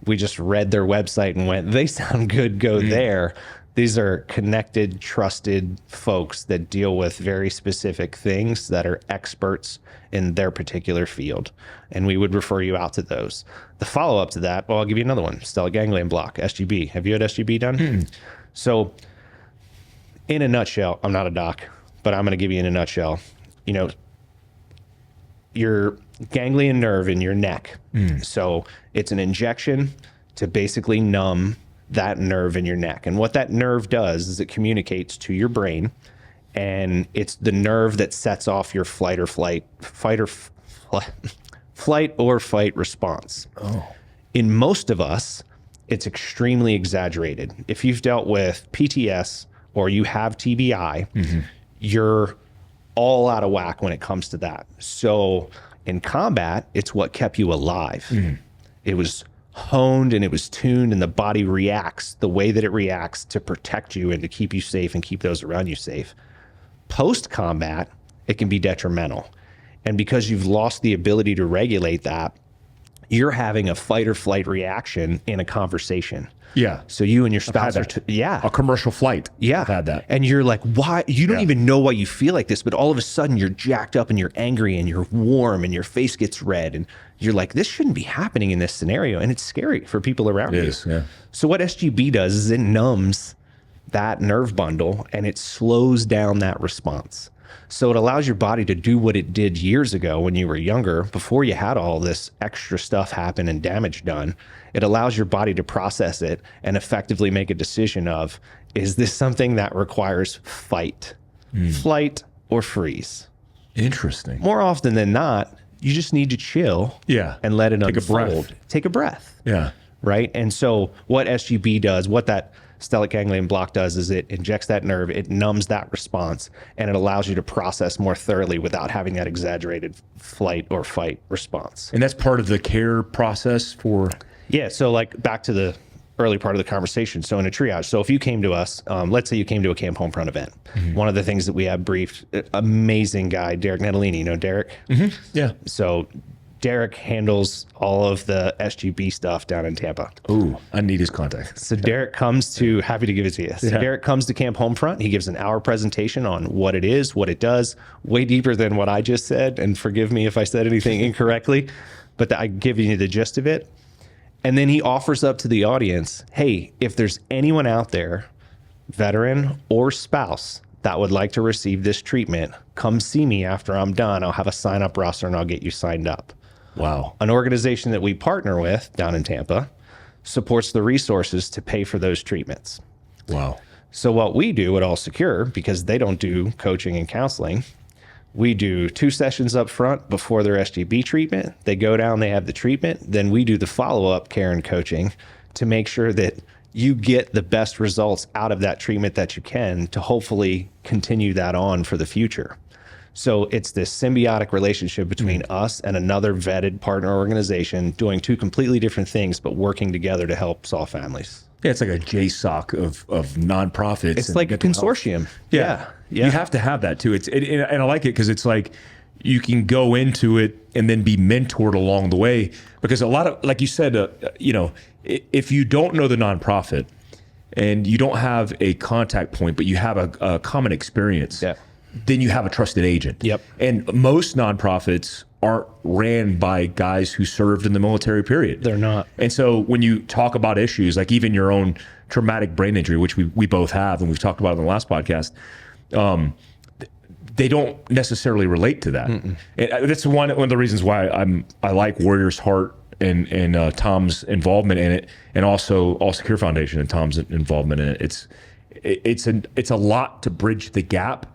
S2: we just read their website and went, they sound good, go there. These are connected, trusted folks that deal with very specific things that are experts in their particular field. And we would refer you out to those. The follow-up to that, well, I'll give you another one. Stellate ganglion block, SGB. Have you had SGB done? So in a nutshell, I'm not a doc, but I'm going to give you in a nutshell, you know, your ganglion nerve in your neck. So it's an injection to basically numb that nerve in your neck. And what that nerve does is it communicates to your brain, and it's the nerve that sets off your flight or fight response. Oh. In most of us, it's extremely exaggerated. If you've dealt with PTS or you have TBI, you're all out of whack when it comes to that. So in combat, it's what kept you alive. It was honed and it was tuned, and the body reacts the way that it reacts to protect you and to keep you safe and keep those around you safe. Post combat, it can be detrimental. And because you've lost the ability to regulate that, you're having a fight or flight reaction in a conversation.
S1: Yeah.
S2: So you and your spouse are,
S1: a commercial flight.
S2: Yeah.
S1: I've had that.
S2: And you're like, why? You don't even know why you feel like this, but all of a sudden you're jacked up and you're angry and you're warm and your face gets red. And you're like, this shouldn't be happening in this scenario. And it's scary for people around you.
S1: It is, yeah.
S2: So what SGB does is it numbs that nerve bundle and it slows down that response. So it allows your body to do what it did years ago when you were younger, before you had all this extra stuff happen and damage done. It allows your body to process it and effectively make a decision of, is this something that requires fight, flight, or freeze?
S1: Interesting.
S2: More often than not, you just need to chill and let it unfold. Take a breath.
S1: Yeah.
S2: Right? And so what SGB does, what that stellate ganglion block does, is it injects that nerve, it numbs that response, and it allows you to process more thoroughly without having that exaggerated flight or fight response.
S1: And that's part of the care process for...
S2: Yeah, so like back to the early part of the conversation. So in a triage, so if you came to us, let's say you came to a Camp Homefront event, one of the things that we have briefed, amazing guy, Derek Netolini, you know Derek?
S1: Yeah.
S2: So Derek handles all of the SGB stuff down in Tampa.
S1: Ooh, I need his contact.
S2: So Derek comes to, happy to give it to you. So Derek comes to Camp Homefront. He gives an hour presentation on what it is, what it does, way deeper than what I just said. And forgive me if I said anything incorrectly, but I give you the gist of it. And then he offers up to the audience, hey, if there's anyone out there, veteran or spouse, that would like to receive this treatment, come see me after I'm done. I'll have a sign up roster and I'll get you signed up.
S1: Wow.
S2: An organization that we partner with down in Tampa supports the resources to pay for those treatments.
S1: Wow.
S2: So what we do at All Secure, because they don't do coaching and counseling, we do 2 sessions up front before their SGB treatment. They go down, they have the treatment. Then we do the follow-up care and coaching to make sure that you get the best results out of that treatment that you can to hopefully continue that on for the future. So it's this symbiotic relationship between us and another vetted partner organization doing two completely different things, but working together to help solve families.
S1: Yeah, it's like a JSOC of nonprofits.
S2: It's like a consortium. Yeah.
S1: You have to have that too. And I like it because it's like you can go into it and then be mentored along the way. Because a lot of, like you said, if you don't know the nonprofit and you don't have a contact point, but you have a common experience, then you have a trusted agent.
S2: Yep.
S1: And most nonprofits aren't ran by guys who served in the military period.
S2: They're not.
S1: And so when you talk about issues like even your own traumatic brain injury, which we both have, and we've talked about in the last podcast, they don't necessarily relate to that. And that's one of the reasons why I like Warrior's Heart and Tom's involvement in it, and also All Secure Foundation and Tom's involvement in it. It's a lot to bridge the gap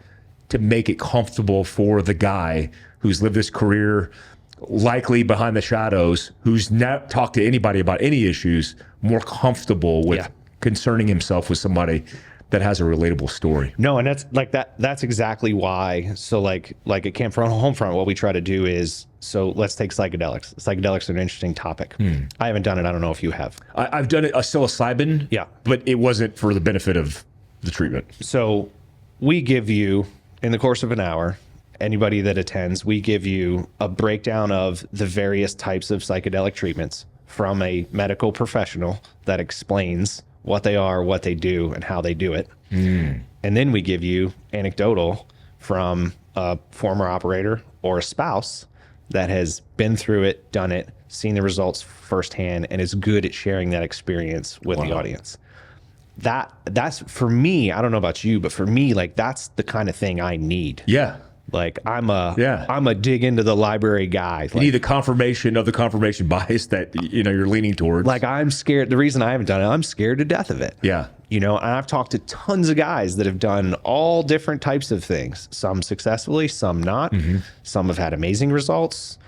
S1: to make it comfortable for the guy who's lived this career likely behind the shadows, who's not talked to anybody about any issues, more comfortable with concerning himself with somebody that has a relatable story.
S2: No, and that's exactly why. So like at Camp Homefront, what we try to do is, so let's take psychedelics. Psychedelics are an interesting topic. I haven't done it. I don't know if you have.
S1: I've done it, a psilocybin, but it wasn't for the benefit of the treatment.
S2: So we give you, in the course of an hour, anybody that attends, we give you a breakdown of the various types of psychedelic treatments from a medical professional that explains what they are, what they do, and how they do it. And then we give you anecdotal from a former operator or a spouse that has been through it, done it, seen the results firsthand, and is good at sharing that experience with the audience. That's for me, I don't know about you, but for me, like that's the kind of thing I need.
S1: Yeah.
S2: Like I'm a dig into the library guy.
S1: You need the confirmation of the confirmation bias that you're leaning towards.
S2: Like I'm scared. The reason I haven't done it, I'm scared to death of it.
S1: Yeah.
S2: And I've talked to tons of guys that have done all different types of things. Some successfully, some not. Some have had amazing results.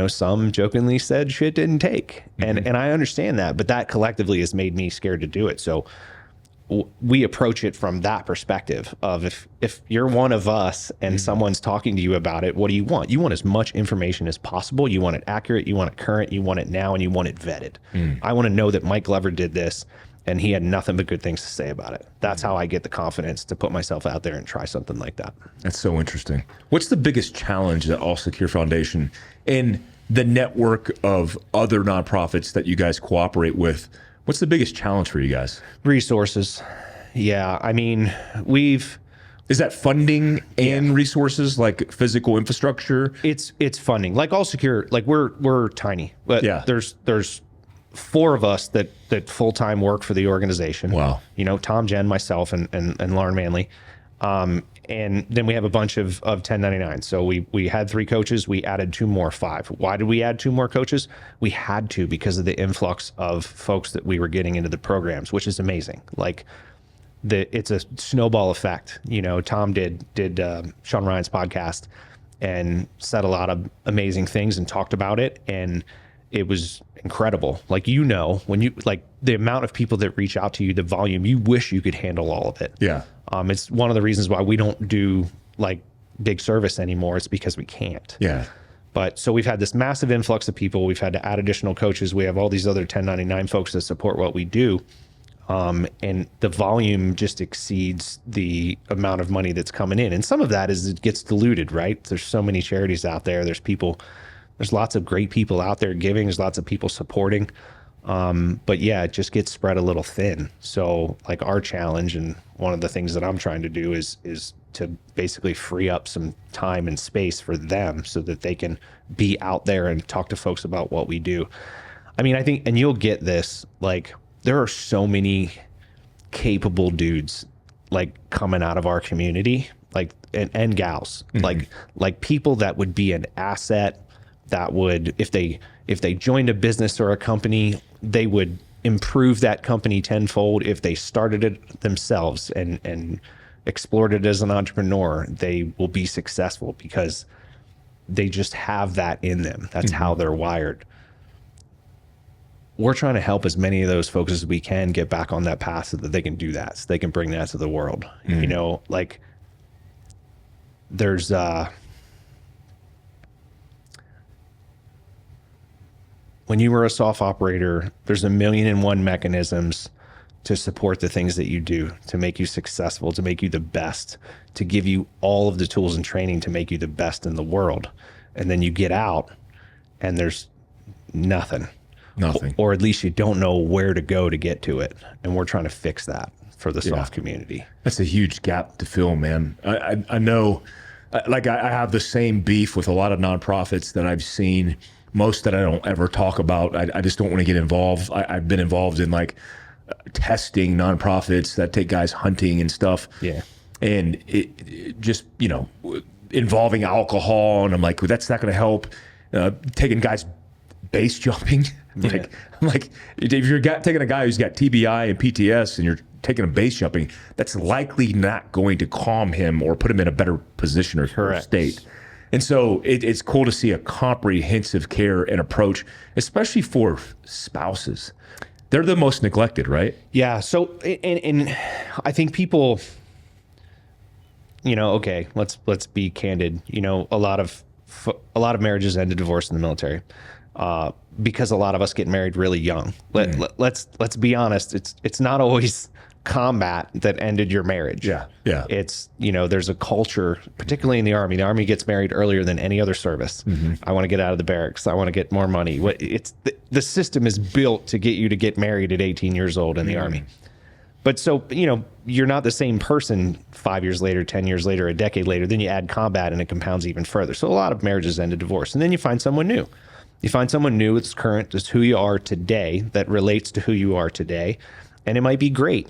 S2: Some jokingly said shit didn't take. And I understand that, but that collectively has made me scared to do it. So we approach it from that perspective of if you're one of us and someone's talking to you about it, what do you want? You want as much information as possible. You want it accurate, you want it current, you want it now, and you want it vetted. I want to know that Mike Glover did this and he had nothing but good things to say about it. That's how I get the confidence to put myself out there and try something like that.
S1: That's so interesting. What's the biggest challenge that All Secure Foundation and the network of other nonprofits that you guys cooperate with, what's the biggest challenge for you guys?
S2: Resources. Yeah. I mean,
S1: is that funding and resources, like physical infrastructure?
S2: It's funding. Like All Secure, like we're tiny, but there's 4 of us that full-time work for the organization.
S1: Wow.
S2: Tom, Jen, myself, and Lauren Manley. And then we have a bunch of 1099. So we had 3 coaches. We added 2 more, 5. Why did we add 2 more coaches? We had to because of the influx of folks that we were getting into the programs, which is amazing. Like it's a snowball effect. Tom did Shawn Ryan's podcast and said a lot of amazing things and talked about it. And it was incredible. Like, when you like the amount of people that reach out to you, the volume, you wish you could handle all of it.
S1: Yeah.
S2: It's one of the reasons why we don't do like big service anymore. It's because we can't.
S1: Yeah.
S2: But so we've had this massive influx of people. We've had to add additional coaches. We have all these other 1099 folks that support what we do. And the volume just exceeds the amount of money that's coming in. And some of that is it gets diluted, right? There's so many charities out there. There's lots of great people out there giving. There's lots of people supporting. But yeah, it just gets spread a little thin. So like our challenge, and one of the things that I'm trying to do is to basically free up some time and space for them so that they can be out there and talk to folks about what we do. I mean, I think, and you'll get this, like there are so many capable dudes like coming out of our community, like, and gals, like people that would be an asset that would, if they joined a business or a company, they would improve that company tenfold. If they started it themselves and explored it as an entrepreneur, they will be successful because they just have that in them. That's how they're wired. We're trying to help as many of those folks as we can get back on that path so that they can do that, so they can bring that to the world. Like there's when you were a soft operator, there's 1,000,001 mechanisms to support the things that you do, to make you successful, to make you the best, to give you all of the tools and training to make you the best in the world. And then you get out and there's nothing. Or at least you don't know where to go to get to it. And we're trying to fix that for the soft community.
S1: That's a huge gap to fill, man. I know, like I have the same beef with a lot of nonprofits that I've seen, most that I don't ever talk about. I just don't want to get involved. I've been involved in like testing nonprofits that take guys hunting and stuff.
S2: Yeah.
S1: And it just, involving alcohol. And I'm like, well, that's not going to help. Taking guys base jumping. I'm like, if you're taking a guy who's got TBI and PTS and you're taking him base jumping, that's likely not going to calm him or put him in a better position or state. And so it's cool to see a comprehensive care and approach, especially for spouses. They're the most neglected, right?
S2: Yeah. So, and I think people, okay, let's be candid. A lot of marriages end in divorce in the military, because a lot of us get married really young. Let's be honest. It's not always combat that ended your marriage.
S1: Yeah.
S2: It's, there's a culture, particularly in the Army. The Army gets married earlier than any other service. I want to get out of the barracks. I want to get more money. It's the system is built to get you to get married at 18 years old in the Army. But so, you're not the same person 5 years later, 10 years later, a decade later. Then you add combat and it compounds even further. So a lot of marriages end in divorce. And then you find someone new. You find someone new that's current, that's who you are today, that relates to who you are today. And it might be great.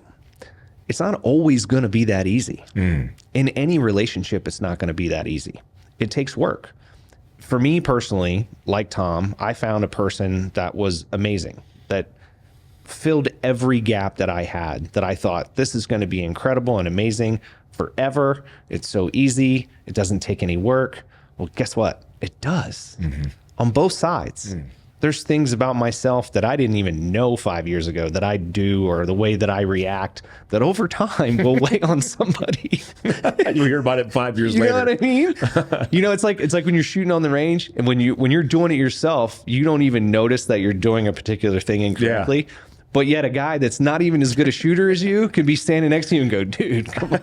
S2: It's not always going to be that easy. In any relationship, it's not going to be that easy. It takes work. For me personally, like Tom, I found a person that was amazing, that filled every gap that I had, that I thought, this is going to be incredible and amazing forever. It's so easy. It doesn't take any work. Well, guess what? It does. On both sides. There's things about myself that I didn't even know 5 years ago that I do, or the way that I react, that over time will weigh on somebody.
S1: You'll hear about it 5 years later.
S2: You know what I mean? It's like when you're shooting on the range, and when you're doing it yourself, you don't even notice that you're doing a particular thing incorrectly. Yeah. But yet a guy that's not even as good a shooter as you can be standing next to you and go, dude, come on.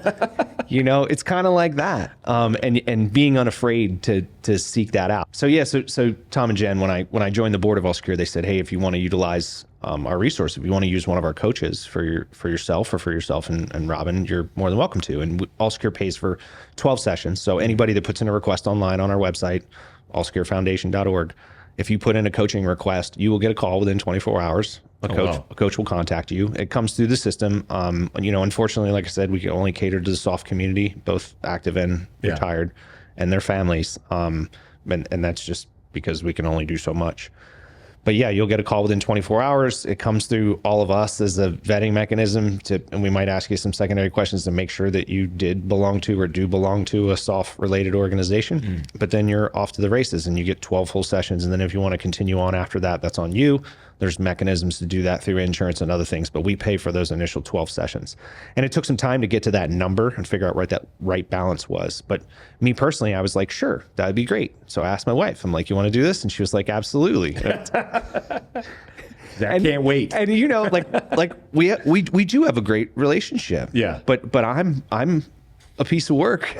S2: It's kind of like that. And being unafraid to seek that out. So yeah, so Tom and Jen, when I joined the board of All Secure, they said, hey, if you want to utilize our resource, if you want to use one of our coaches for yourself and Robin, you're more than welcome to. And All Secure pays for 12 sessions. So anybody that puts in a request online on our website, allsecurefoundation.org, if you put in a coaching request, you will get a call within 24 hours. A coach will contact you. It comes through the system. Unfortunately, like I said, we can only cater to the soft community, both active and retired, and their families. And that's just because we can only do so much. But yeah, you'll get a call within 24 hours. It comes through all of us as a vetting mechanism and we might ask you some secondary questions to make sure that you did belong to or do belong to a soft related organization. But then you're off to the races and you get 12 full sessions. And then if you want to continue on after that, that's on you. There's mechanisms to do that through insurance and other things, but we pay for those initial 12 sessions. And it took some time to get to that number and figure out what that right balance was. But me personally, I was like, sure, that'd be great. So I asked my wife, I'm like, you want to do this? And she was like, absolutely.
S1: I can't wait.
S2: And we do have a great relationship.
S1: Yeah.
S2: But I'm a piece of work.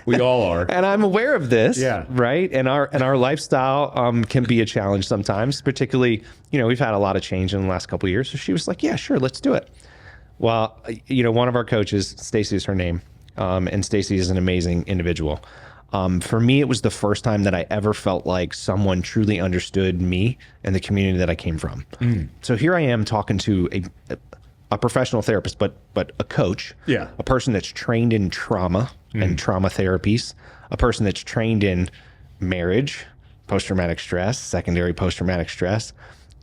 S1: We all are.
S2: And I'm aware of this.
S1: Yeah.
S2: Right. And our lifestyle can be a challenge sometimes, particularly, we've had a lot of change in the last couple of years. So she was like, yeah, sure, let's do it. Well, one of our coaches, Stacy is her name. And Stacy is an amazing individual. For me, it was the first time that I ever felt like someone truly understood me and the community that I came from. So here I am talking to a professional therapist, but a coach, a person that's trained in trauma and trauma therapies, a person that's trained in marriage, post-traumatic stress, secondary post-traumatic stress,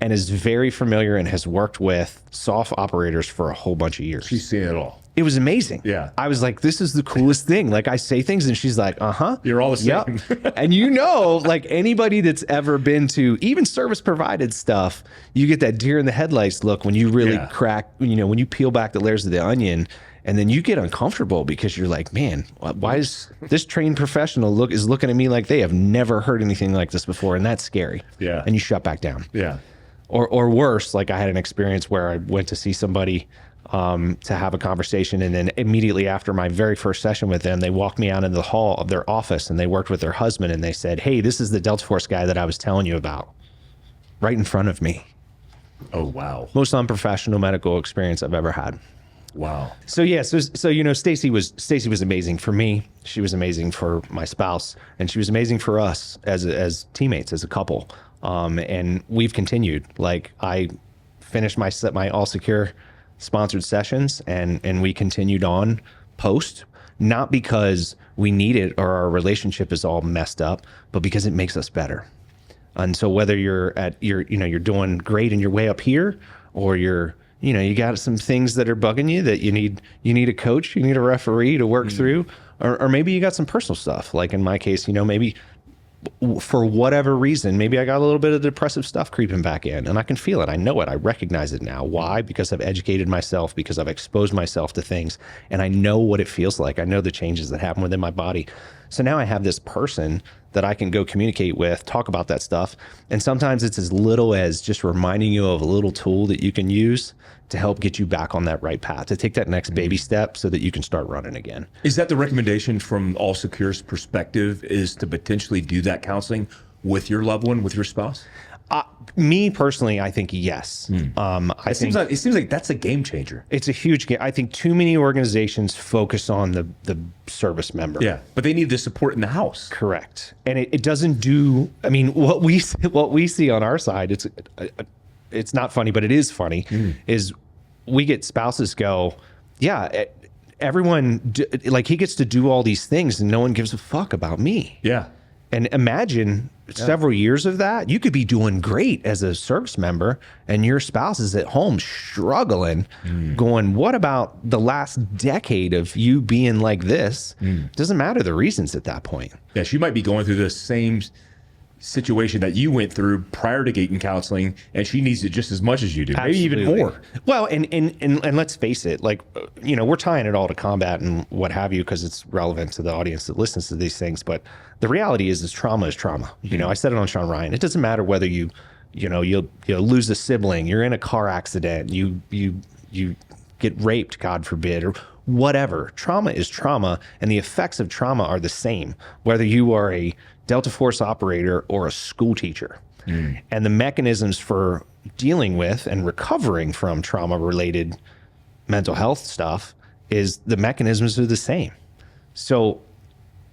S2: and is very familiar and has worked with soft operators for a whole bunch of years.
S1: She's seen it all.
S2: It was amazing.
S1: Yeah.
S2: I was like, this is the coolest thing. Like I say things and she's like,
S1: You're all the same.
S2: Yep. And like anybody that's ever been to even service provided stuff, you get that deer in the headlights look when you really crack, when you peel back the layers of the onion And then you get uncomfortable because you're like, man, why is this trained professional looking at me like they have never heard anything like this before? And that's scary.
S1: Yeah.
S2: And you shut back down.
S1: Yeah.
S2: Or worse, like I had an experience where I went to see somebody to have a conversation. And then immediately after my very first session with them, they walked me out into the hall of their office and they worked with their husband and they said, hey, this is the Delta Force guy that I was telling you about, right in front of me.
S1: Oh, wow.
S2: Most unprofessional medical experience I've ever had.
S1: Wow.
S2: So yeah, so you know, Stacy was amazing for me. She was amazing for my spouse, and she was amazing for us as teammates, as a couple. And we've continued. Like I finished my All Secure sponsored sessions, and we continued on post, not because we need it or our relationship is all messed up, but because it makes us better. And so whether you're doing great and you're way up here, or you got some things that are bugging you that you need a coach, you need a referee to work through, or maybe you got some personal stuff. Like in my case, maybe for whatever reason, maybe I got a little bit of depressive stuff creeping back in, and I can feel it. I know it. I recognize it now. Why? Because I've educated myself, because I've exposed myself to things, and I know what it feels like. I know the changes that happen within my body. So now I have this person that I can go communicate with, talk about that stuff. And sometimes it's as little as just reminding you of a little tool that you can use to help get you back on that right path, to take that next baby step so that you can start running again.
S1: Is that the recommendation from All Secure's perspective, is to potentially do that counseling with your loved one, with your spouse?
S2: Me personally, I think yes.
S1: It seems like that's a game changer.
S2: It's a huge game. I think too many organizations focus on the service member.
S1: Yeah, but they need the support in the house.
S2: Correct. And it doesn't do, I mean, what we see on our side, it's not funny, but it is funny, is we get spouses go, yeah, everyone, like he gets to do all these things and no one gives a fuck about me.
S1: Yeah.
S2: And imagine several years of that. You could be doing great as a service member and your spouse is at home struggling, going, what about the last decade of you being like this? Doesn't matter the reasons at that point.
S1: Yeah, she might be going through the same situation that you went through prior to getting counseling, and she needs it just as much as you do, maybe even more.
S2: Well, and let's face it, like, we're tying it all to combat and what have you, because it's relevant to the audience that listens to these things. But the reality is trauma is trauma. I said it on Shawn Ryan. It doesn't matter whether you'll lose a sibling, you're in a car accident, you get raped, God forbid, or whatever. Trauma is trauma, and the effects of trauma are the same, whether you are a Delta Force operator or a school teacher. And the mechanisms for dealing with and recovering from trauma-related mental health stuff is the mechanisms are the same. So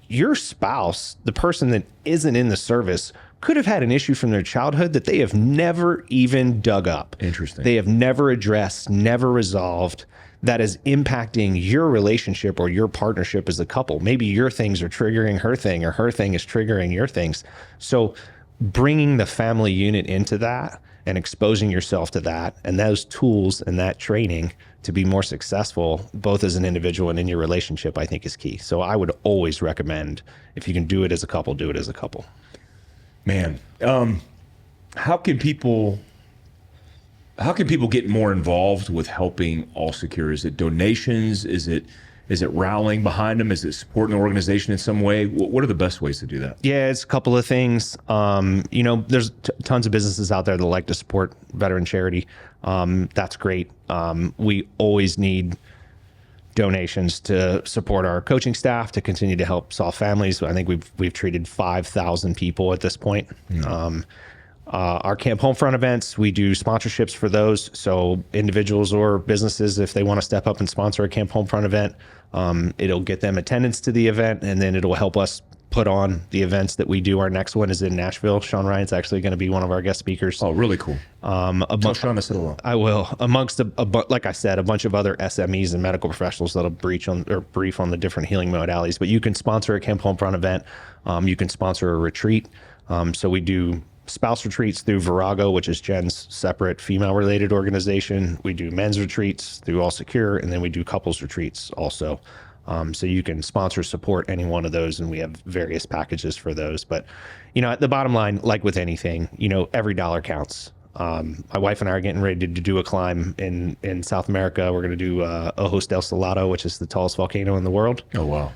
S2: your spouse, the person that isn't in the service, could have had an issue from their childhood that they have never even dug up.
S1: Interesting.
S2: They have never addressed, never resolved, that is impacting your relationship or your partnership as a couple. Maybe your things are triggering her thing, or her thing is triggering your things. So bringing the family unit into that and exposing yourself to that and those tools and that training to be more successful, both as an individual and in your relationship, I think is key. So I would always recommend, if you can do it as a couple, do it as a couple.
S1: Man, how can people get more involved with helping All Secure? Is it donations? Is it rallying behind them? Is it supporting the organization in some way? What are the best ways to do that?
S2: Yeah, it's a couple of things. There's tons of businesses out there that like to support veteran charity. That's great. We always need donations to support our coaching staff to continue to help solve families. I think we've treated 5,000 people at this point. Our Camp Homefront events, we do sponsorships for those. So individuals or businesses, if they want to step up and sponsor a Camp Homefront event, it'll get them attendance to the event, and then it'll help us put on the events that we do. Our next one is in Nashville. Shawn Ryan's actually going to be one of our guest speakers.
S1: Oh, really cool. Tell Shawn to sit along.
S2: I will. Amongst like I said, a bunch of other SMEs and medical professionals that'll brief on the different healing modalities. But you can sponsor a Camp Homefront event. You can sponsor a retreat. So we do spouse retreats through Virago, which is Jen's separate female-related organization. We do men's retreats through All Secure, and then we do couples retreats also. So you can sponsor, support any one of those, and we have various packages for those. But, at the bottom line, like with anything, every dollar counts. My wife and I are getting ready to do a climb in South America. We're going to do Ojos del Salado, which is the tallest volcano in the world.
S1: Oh, wow.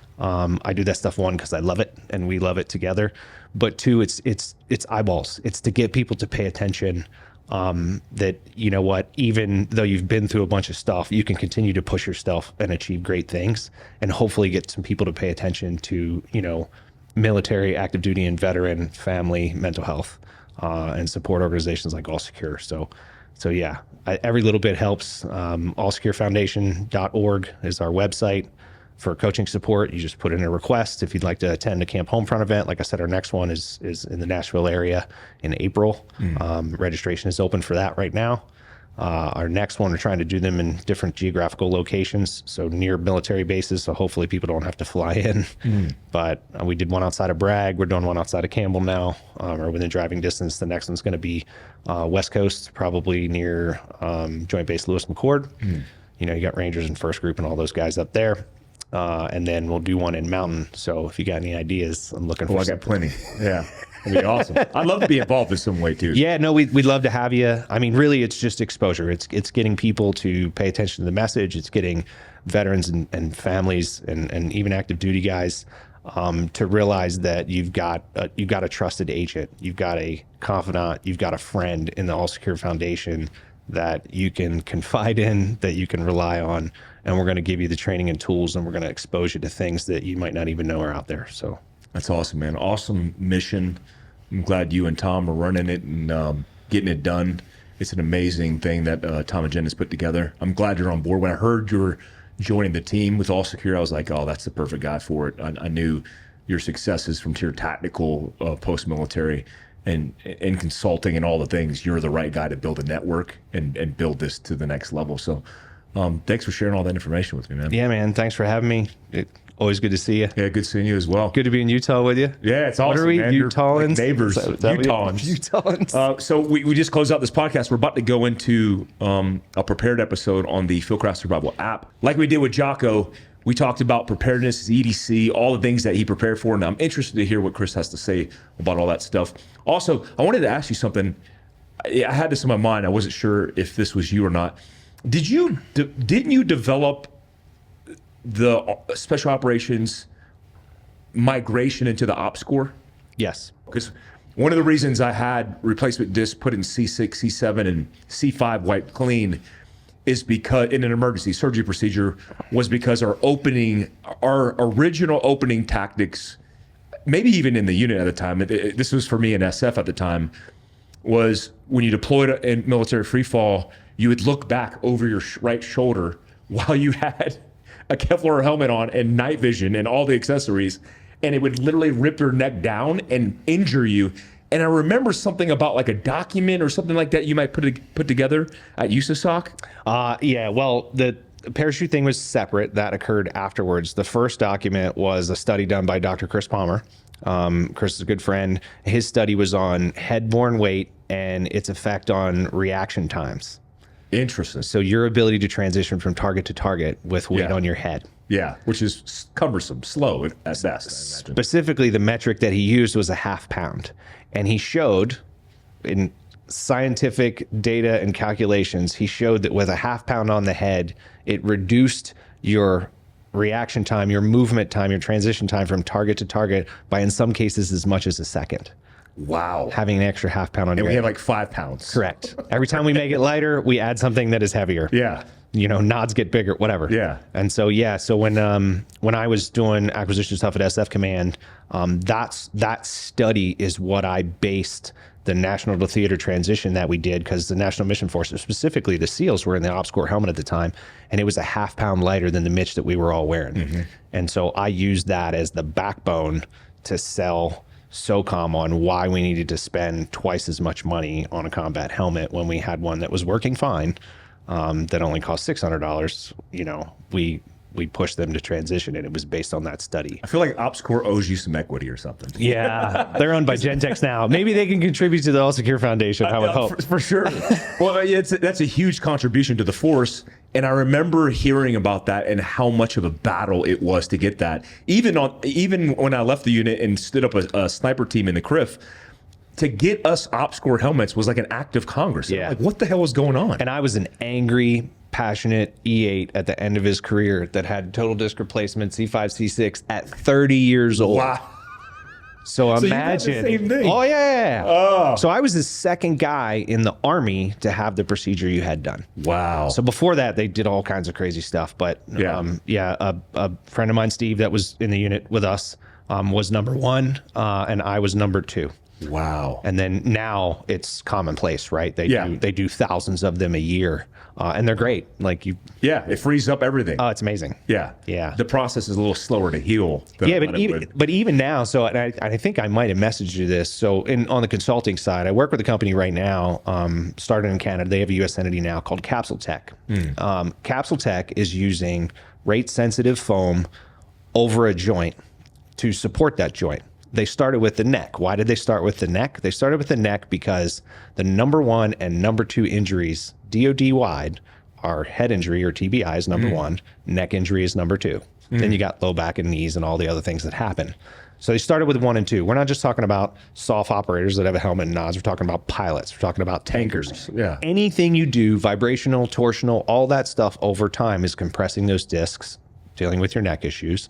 S2: I do that stuff, one, because I love it and we love it together. But two, it's eyeballs. It's to get people to pay attention, that, you know what, even though you've been through a bunch of stuff, you can continue to push yourself and achieve great things, and hopefully get some people to pay attention to, you know, military, active duty, and veteran, family, mental health, and support organizations like All Secure. So yeah, every little bit helps. allsecurefoundation.org is our website for coaching support. You just put in a request if you'd like to attend a Camp Homefront event. Like I said, our next one is in the Nashville area in April. Registration is open for that right now. Our next one, we're trying to do them in different geographical locations, so near military bases, so hopefully people don't have to fly in. But we did one outside of Bragg. We're doing one outside of Campbell now, or within driving distance. The next one's going to be West Coast, probably near Joint Base Lewis McChord. You know, you got Rangers and First Group and all those guys up there. And then we'll do one in Mountain. So if you got any ideas, I'm looking for
S1: I got plenty. Yeah. It'd be awesome. I'd love to be involved in some way too.
S2: Yeah, no, we'd love to have you. I mean, really, it's just exposure. It's getting people to pay attention to the message. It's getting veterans and families and even active duty guys to realize that you've got a trusted agent, you've got a confidant, you've got a friend in the All Secure Foundation that you can confide in, that you can rely on, and we're going to give you the training and tools, and we're going to expose you to things that you might not even know are out there. So
S1: that's awesome, man. Awesome mission. I'm glad you and Tom are running it and getting it done. It's an amazing thing that Tom and Jen has put together. I'm glad you're on board. When I heard you were joining the team with All Secure, I was like, oh, that's the perfect guy for it. I knew your successes from your tactical, post-military, and consulting and all the things. You're the right guy to build a network and build this to the next level. So thanks for sharing all that information with me, man.
S2: Yeah, man. Thanks for having me. Always good to see you.
S1: Yeah, good seeing you as well.
S2: Good to be in Utah with you.
S1: Yeah, it's awesome,
S2: What are we,
S1: man.
S2: Utahans?
S1: Like neighbors. Utahans.
S2: Utahans.
S1: So we just closed out this podcast. We're about to go into a prepared episode on the Fieldcraft Survival app. Like we did with Jocko, we talked about preparedness, EDC, all the things that he prepared for, and I'm interested to hear what Chris has to say about all that stuff. Also, I wanted to ask you something. I had this in my mind. I wasn't sure if this was you or not. Didn't you develop the special operations migration into the ops core?
S2: Yes.
S1: Because one of the reasons I had replacement disc put in C6, C7, and C5 wiped clean is because in an emergency surgery procedure was because our original opening tactics, maybe even in the unit at the time, this was for me in SF at the time, was when you deployed in military free fall, you would look back over your right shoulder while you had a Kevlar helmet on and night vision and all the accessories, and it would literally rip your neck down and injure you. And I remember something about like a document or something like that you might put together at USASOC.
S2: Yeah, well, the parachute thing was separate. That occurred afterwards. The first document was a study done by Dr. Chris Palmer. Chris is a good friend. His study was on head-borne weight and its effect on reaction times.
S1: Interesting.
S2: So your ability to transition from target to target with weight on your head.
S1: Yeah, which is cumbersome, slow at best, I imagine.
S2: Specifically, the metric that he used was a half pound. And he showed, in scientific data and calculations, he showed that with a half pound on the head, it reduced your reaction time, your movement time, your transition time from target to target by, in some cases, as much as a second.
S1: Wow.
S2: Having an extra half pound on your head.
S1: We have like 5 pounds.
S2: Correct. Every time we make it lighter, we add something that is heavier.
S1: Yeah.
S2: You know, nods get bigger, whatever.
S1: Yeah.
S2: And so, so when I was doing acquisition stuff at SF Command, that study is what I based the National to Theater transition that we did, because the National Mission Force, specifically the SEALs, were in the Ops Corps helmet at the time, and it was a half pound lighter than the Mitch that we were all wearing. Mm-hmm. And so I used that as the backbone to sell SOCOM on why we needed to spend twice as much money on a combat helmet when we had one that was working fine, that only cost $600. You know, we pushed them to transition, and it was based on that study.
S1: I feel like Ops Corps owes you some equity or something.
S2: Yeah, they're owned by Gentex now. Maybe they can contribute to the All Secure Foundation. I would hope.
S1: For sure. Well, that's a huge contribution to the force. And I remember hearing about that and how much of a battle it was to get that. Even when I left the unit and stood up a sniper team in the CRIF, to get us OpScore helmets was like an act of Congress.
S2: Yeah.
S1: Like, what the hell was going on?
S2: And I was an angry, passionate E8 at the end of his career that had total disc replacement C5, C6 at 30 years old.
S1: Wow.
S2: So
S1: So
S2: imagine.
S1: you got the same thing.
S2: Oh, yeah.
S1: Oh.
S2: So I was the second guy in the Army to have the procedure you had done.
S1: Wow.
S2: So before that, they did all kinds of crazy stuff. But a friend of mine, Steve, that was in the unit with us, was number 1, and I was number 2.
S1: Wow.
S2: And then now it's commonplace, right? They do thousands of them a year, and they're great. Like you,
S1: it frees up everything.
S2: oh, it's amazing.
S1: Yeah. The process is a little slower to heal. Than
S2: Yeah,
S1: I thought it would.
S2: but even now, so and I think I might have messaged you this. So on the consulting side, I work with a company right now, started in Canada. They have a U.S. entity now called Capsule Tech. Capsule Tech is using rate sensitive foam over a joint to support that joint. They started with the neck. Why did they start with the neck? They started with the neck because the number 1 and number 2 injuries, DOD wide, are head injury or TBI is number 1, neck injury is number 2. Then you got low back and knees and all the other things that happen. So they started with 1 and 2. We're not just talking about soft operators that have a helmet and nods. We're talking about pilots. We're talking about tankers.
S1: Yeah.
S2: Anything you do, vibrational, torsional, all that stuff over time is compressing those discs, dealing with your neck issues.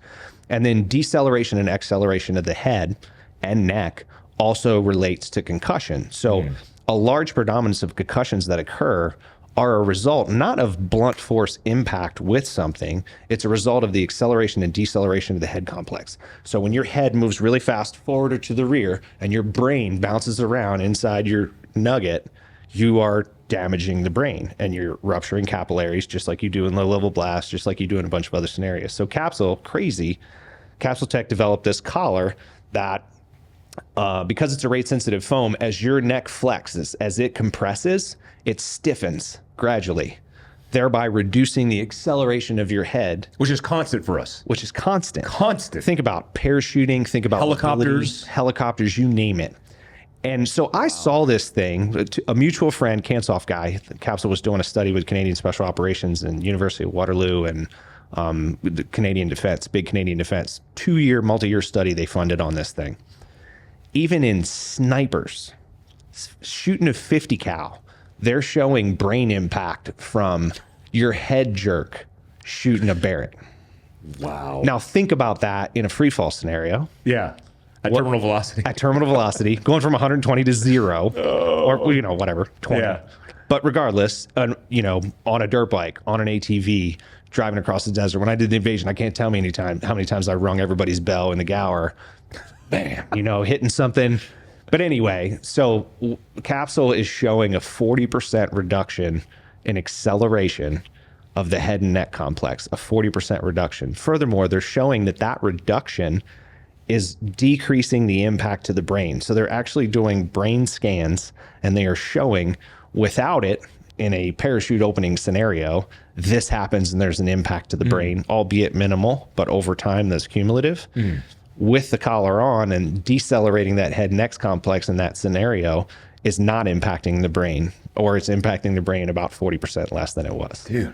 S2: And then deceleration and acceleration of the head and neck also relates to concussion. So a large predominance of concussions that occur are a result not of blunt force impact with something, it's a result of the acceleration and deceleration of the head complex. So when your head moves really fast forward or to the rear and your brain bounces around inside your nugget, you are damaging the brain and you're rupturing capillaries just like you do in low level blasts, just like you do in a bunch of other scenarios. So Capsule Tech developed this collar that because it's a rate sensitive foam, as your neck flexes, as it compresses, it stiffens gradually, thereby reducing the acceleration of your head,
S1: Which is constant for us.
S2: which is constant.
S1: Constant.
S2: Think about parachuting, think about helicopters, you name it. And so I saw this thing, a mutual friend, Kansoff guy, Capsule was doing a study with Canadian Special Operations and University of Waterloo and the Canadian Defense, big Canadian Defense, 2-year, multi-year study they funded on this thing. Even in snipers, shooting a 50 cal, they're showing brain impact from your head jerk shooting a Barrett.
S1: Wow.
S2: Now think about that in a free fall scenario.
S1: Yeah. At terminal velocity.
S2: At terminal velocity, going from 120 to 0, or whatever, 20.
S1: Yeah.
S2: But regardless, on a dirt bike, on an ATV, driving across the desert. When I did the invasion, I can't tell me how many times I rung everybody's bell in the Gower. Bam, hitting something. But anyway, so Capsule is showing a 40% reduction in acceleration of the head and neck complex, a 40% reduction. Furthermore, they're showing that reduction is decreasing the impact to the brain. So they're actually doing brain scans and they are showing without it in a parachute opening scenario, this happens and there's an impact to the brain, albeit minimal, but over time that's cumulative. With the collar on and decelerating that head neck complex in that scenario is not impacting the brain, or it's impacting the brain about 40% less than it was.
S1: Dude.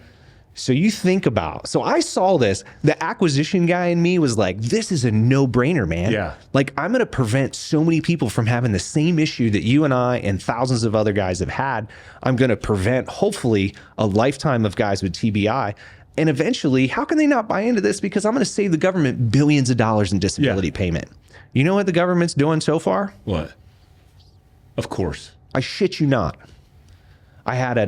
S2: So you think about, so I saw this, the acquisition guy in me was like, this is a no-brainer, man.
S1: Yeah.
S2: Like, I'm going to prevent so many people from having the same issue that you and I and thousands of other guys have had. I'm going to prevent, hopefully, a lifetime of guys with TBI. And eventually, how can they not buy into this? Because I'm going to save the government billions of dollars in disability payment. You know what the government's doing so far?
S1: What? Of course.
S2: I shit you not. I had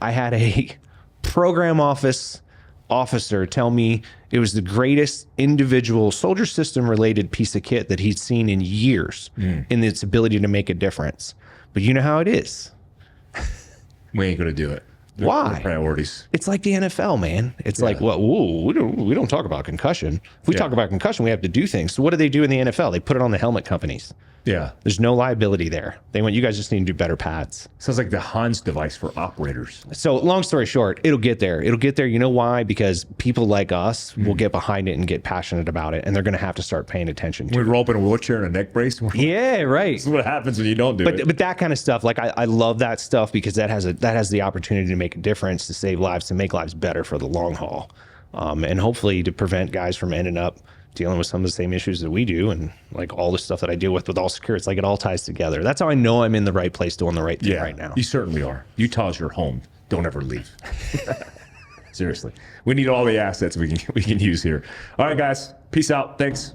S2: a program officer tell me it was the greatest individual soldier system related piece of kit that he'd seen in years in its ability to make a difference. But you know how it is.
S1: We ain't gonna do it.
S2: Why?
S1: Priorities.
S2: It's like the NFL, man. It's like, well, we don't talk about concussion. If we talk about concussion, we have to do things. So what do they do in the NFL? They put it on the helmet companies.
S1: Yeah.
S2: There's no liability there. They want you guys just need to do better pads.
S1: Sounds like the Hans device for operators.
S2: So long story short, it'll get there. It'll get there. You know why? Because people like us will get behind it and get passionate about it, and they're going to have to start paying attention to
S1: We
S2: it.
S1: roll up in a wheelchair and a neck brace.
S2: Yeah, right.
S1: This is what happens when you don't do it.
S2: But that kind of stuff, like I love that stuff because that has the opportunity to make a difference, to save lives, to make lives better for the long haul, and hopefully to prevent guys from ending up dealing with some of the same issues that we do, and like all the stuff that I deal with all secure. It's like it all ties together. That's how I know I'm in the right place doing the right thing right now.
S1: You certainly are. Utah's your home. Don't ever leave. Seriously. We need all the assets we can use here. All right, guys. Peace out. Thanks.